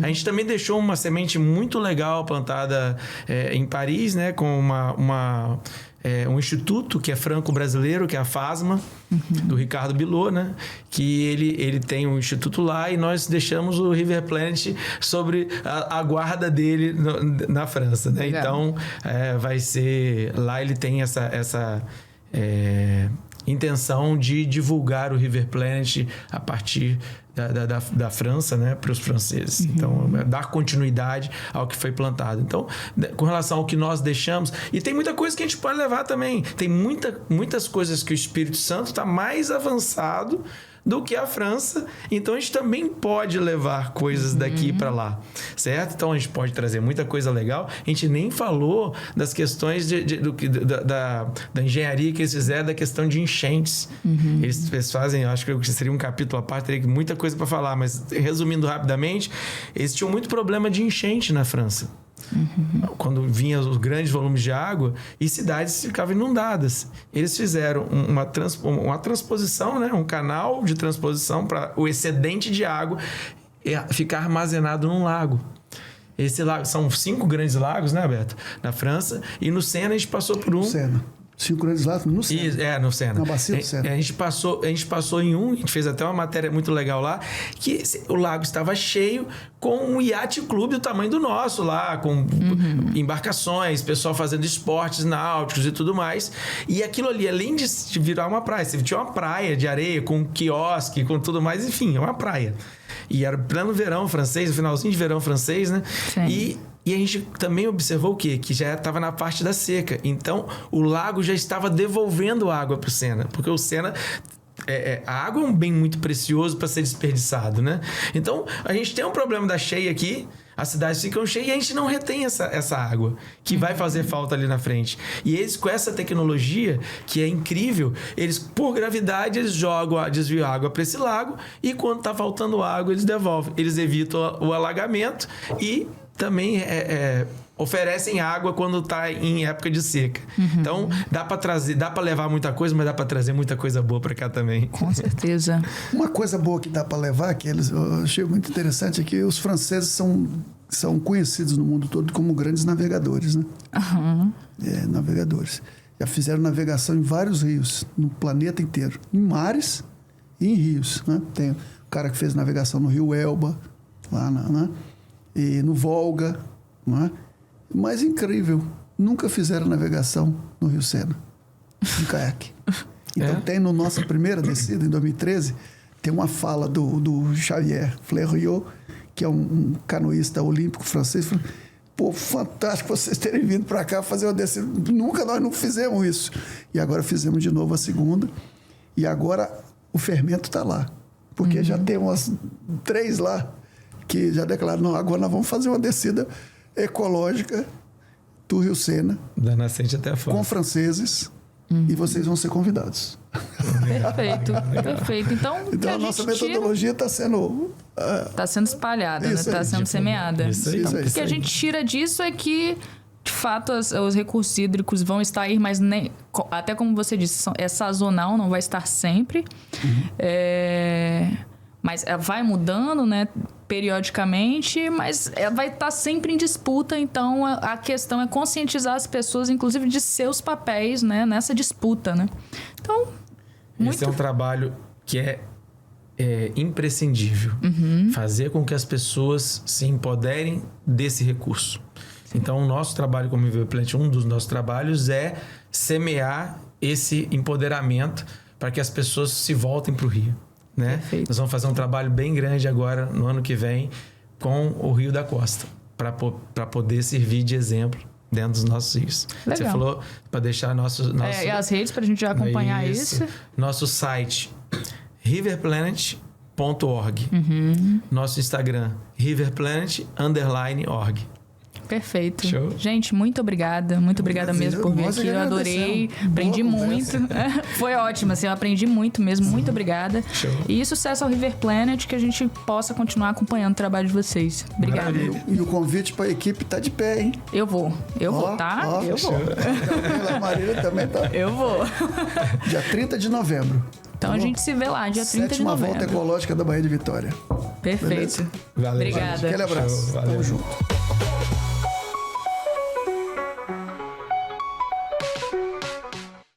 Speaker 2: A gente também deixou uma semente muito legal plantada em Paris, né, com um instituto que é franco-brasileiro, que é a FASMA, do Ricardo Bilot, né? Que ele tem um instituto lá e nós deixamos o River Planet sobre a guarda dele na França, né? Então, vai ser... Lá ele tem essa intenção de divulgar o River Planet a partir da França, né, para os franceses. Então, dar continuidade ao que foi plantado. Então, com relação ao que nós deixamos... E tem muita coisa que a gente pode levar também. Tem muitas coisas que o Espírito Santo está mais avançado do que a França. Então, a gente também pode levar coisas daqui para lá, certo? Então, a gente pode trazer muita coisa legal. A gente nem falou das questões da engenharia que eles fizeram, da questão de enchentes. Eles fazem, eu acho que seria um capítulo à parte, teria muita coisa para falar, mas resumindo rapidamente, eles tinham muito problema de enchente na França. Quando vinham os grandes volumes de água e cidades ficavam inundadas. Eles fizeram uma transposição, né? Um canal de transposição para o excedente de água ficar armazenado num lago. Esse lago, são 5 grandes lagos, né, Beto? Na França. E no Sena a gente passou por um...
Speaker 3: Sena. 5 grandes lagos no Sena.
Speaker 2: No Sena.
Speaker 3: Na bacia do Sena.
Speaker 2: A gente passou em um, a gente fez até uma matéria muito legal lá, que o lago estava cheio com um iate clube do tamanho do nosso lá, com embarcações, pessoal fazendo esportes náuticos e tudo mais. E aquilo ali, além de virar uma praia, você tinha uma praia de areia com quiosque, com tudo mais, enfim, é uma praia. E era pleno verão francês, finalzinho de verão francês, né? Sim. E a gente também observou o quê? Que já estava na parte da seca. Então, o lago já estava devolvendo água para o Sena. Porque o Sena... a água é um bem muito precioso para ser desperdiçado, né? Então, a gente tem um problema da cheia aqui. As cidades ficam cheias e a gente não retém essa água que vai fazer falta ali na frente. E eles, com essa tecnologia, que é incrível, eles, por gravidade, eles desviam a água para esse lago e quando está faltando água, eles devolvem. Eles evitam o alagamento e também oferecem água quando está em época de seca. Então, dá para levar muita coisa, mas dá para trazer muita coisa boa para cá também.
Speaker 1: Com certeza.
Speaker 3: Uma coisa boa que dá para levar, que eu achei muito interessante, é que os franceses são conhecidos no mundo todo como grandes navegadores, né? Navegadores. Já fizeram navegação em vários rios, no planeta inteiro. Em mares e em rios, né? Tem o cara que fez navegação no rio Elba, lá, né? E no Volga, não é? Mas incrível, nunca fizeram navegação no Rio Sena, em caiaque. Então tem no nossa primeira descida, em 2013, tem uma fala do Xavier Fleuriot, que é um canoísta olímpico francês, falando: pô, fantástico vocês terem vindo para cá fazer uma descida. Nós não fizemos isso. E agora fizemos de novo a segunda. E agora o fermento está lá. Porque já tem umas 3 lá que já declararam: não, agora nós vamos fazer uma descida ecológica do Rio Sena.
Speaker 2: Da nascente até a fonte.
Speaker 3: Com franceses. E vocês vão ser convidados.
Speaker 1: Perfeito. Então
Speaker 3: a nossa metodologia está sendo...
Speaker 1: Está sendo espalhada, está sendo semeada. Então, o que a gente tira disso é que, de fato, os recursos hídricos vão estar aí, mas nem, até como você disse, é sazonal, não vai estar sempre. Mas vai mudando, né, periodicamente, mas vai estar sempre em disputa. Então, a questão é conscientizar as pessoas, inclusive, de seus papéis, né, nessa disputa, né? Então,
Speaker 2: esse é um trabalho que é imprescindível. Fazer com que as pessoas se empoderem desse recurso. Então, o nosso trabalho como River Planet, um dos nossos trabalhos é semear esse empoderamento para que as pessoas se voltem para o Rio. Né? Nós vamos fazer um trabalho bem grande agora, no ano que vem, com o Rio da Costa, para poder servir de exemplo dentro dos nossos rios.
Speaker 1: Legal.
Speaker 2: Você falou para deixar nosso
Speaker 1: e as redes para a gente já acompanhar isso.
Speaker 2: Nosso site, riverplanet.org. Nosso Instagram, riverplanet_org.
Speaker 1: Perfeito.
Speaker 2: Show.
Speaker 1: Gente, muito obrigada. Muito obrigada mesmo por vir aqui. Eu adorei. Aprendi muito. Foi ótimo, assim, eu aprendi muito mesmo. Muito obrigada.
Speaker 2: Show.
Speaker 1: E sucesso ao River Planet, que a gente possa continuar acompanhando o trabalho de vocês. Obrigada.
Speaker 3: E o convite para a equipe tá de pé, hein?
Speaker 1: Eu vou, tá? Eu vou.
Speaker 3: A Marília também tá.
Speaker 1: Eu vou.
Speaker 3: Dia 30 de novembro.
Speaker 1: Então a gente se vê lá, dia 30 de novembro.
Speaker 3: 7ª volta ecológica da Baía de Vitória.
Speaker 1: Perfeito.
Speaker 2: Valeu.
Speaker 1: Obrigada.
Speaker 3: Aquele abraço.
Speaker 2: Show, valeu.
Speaker 3: Tamo junto.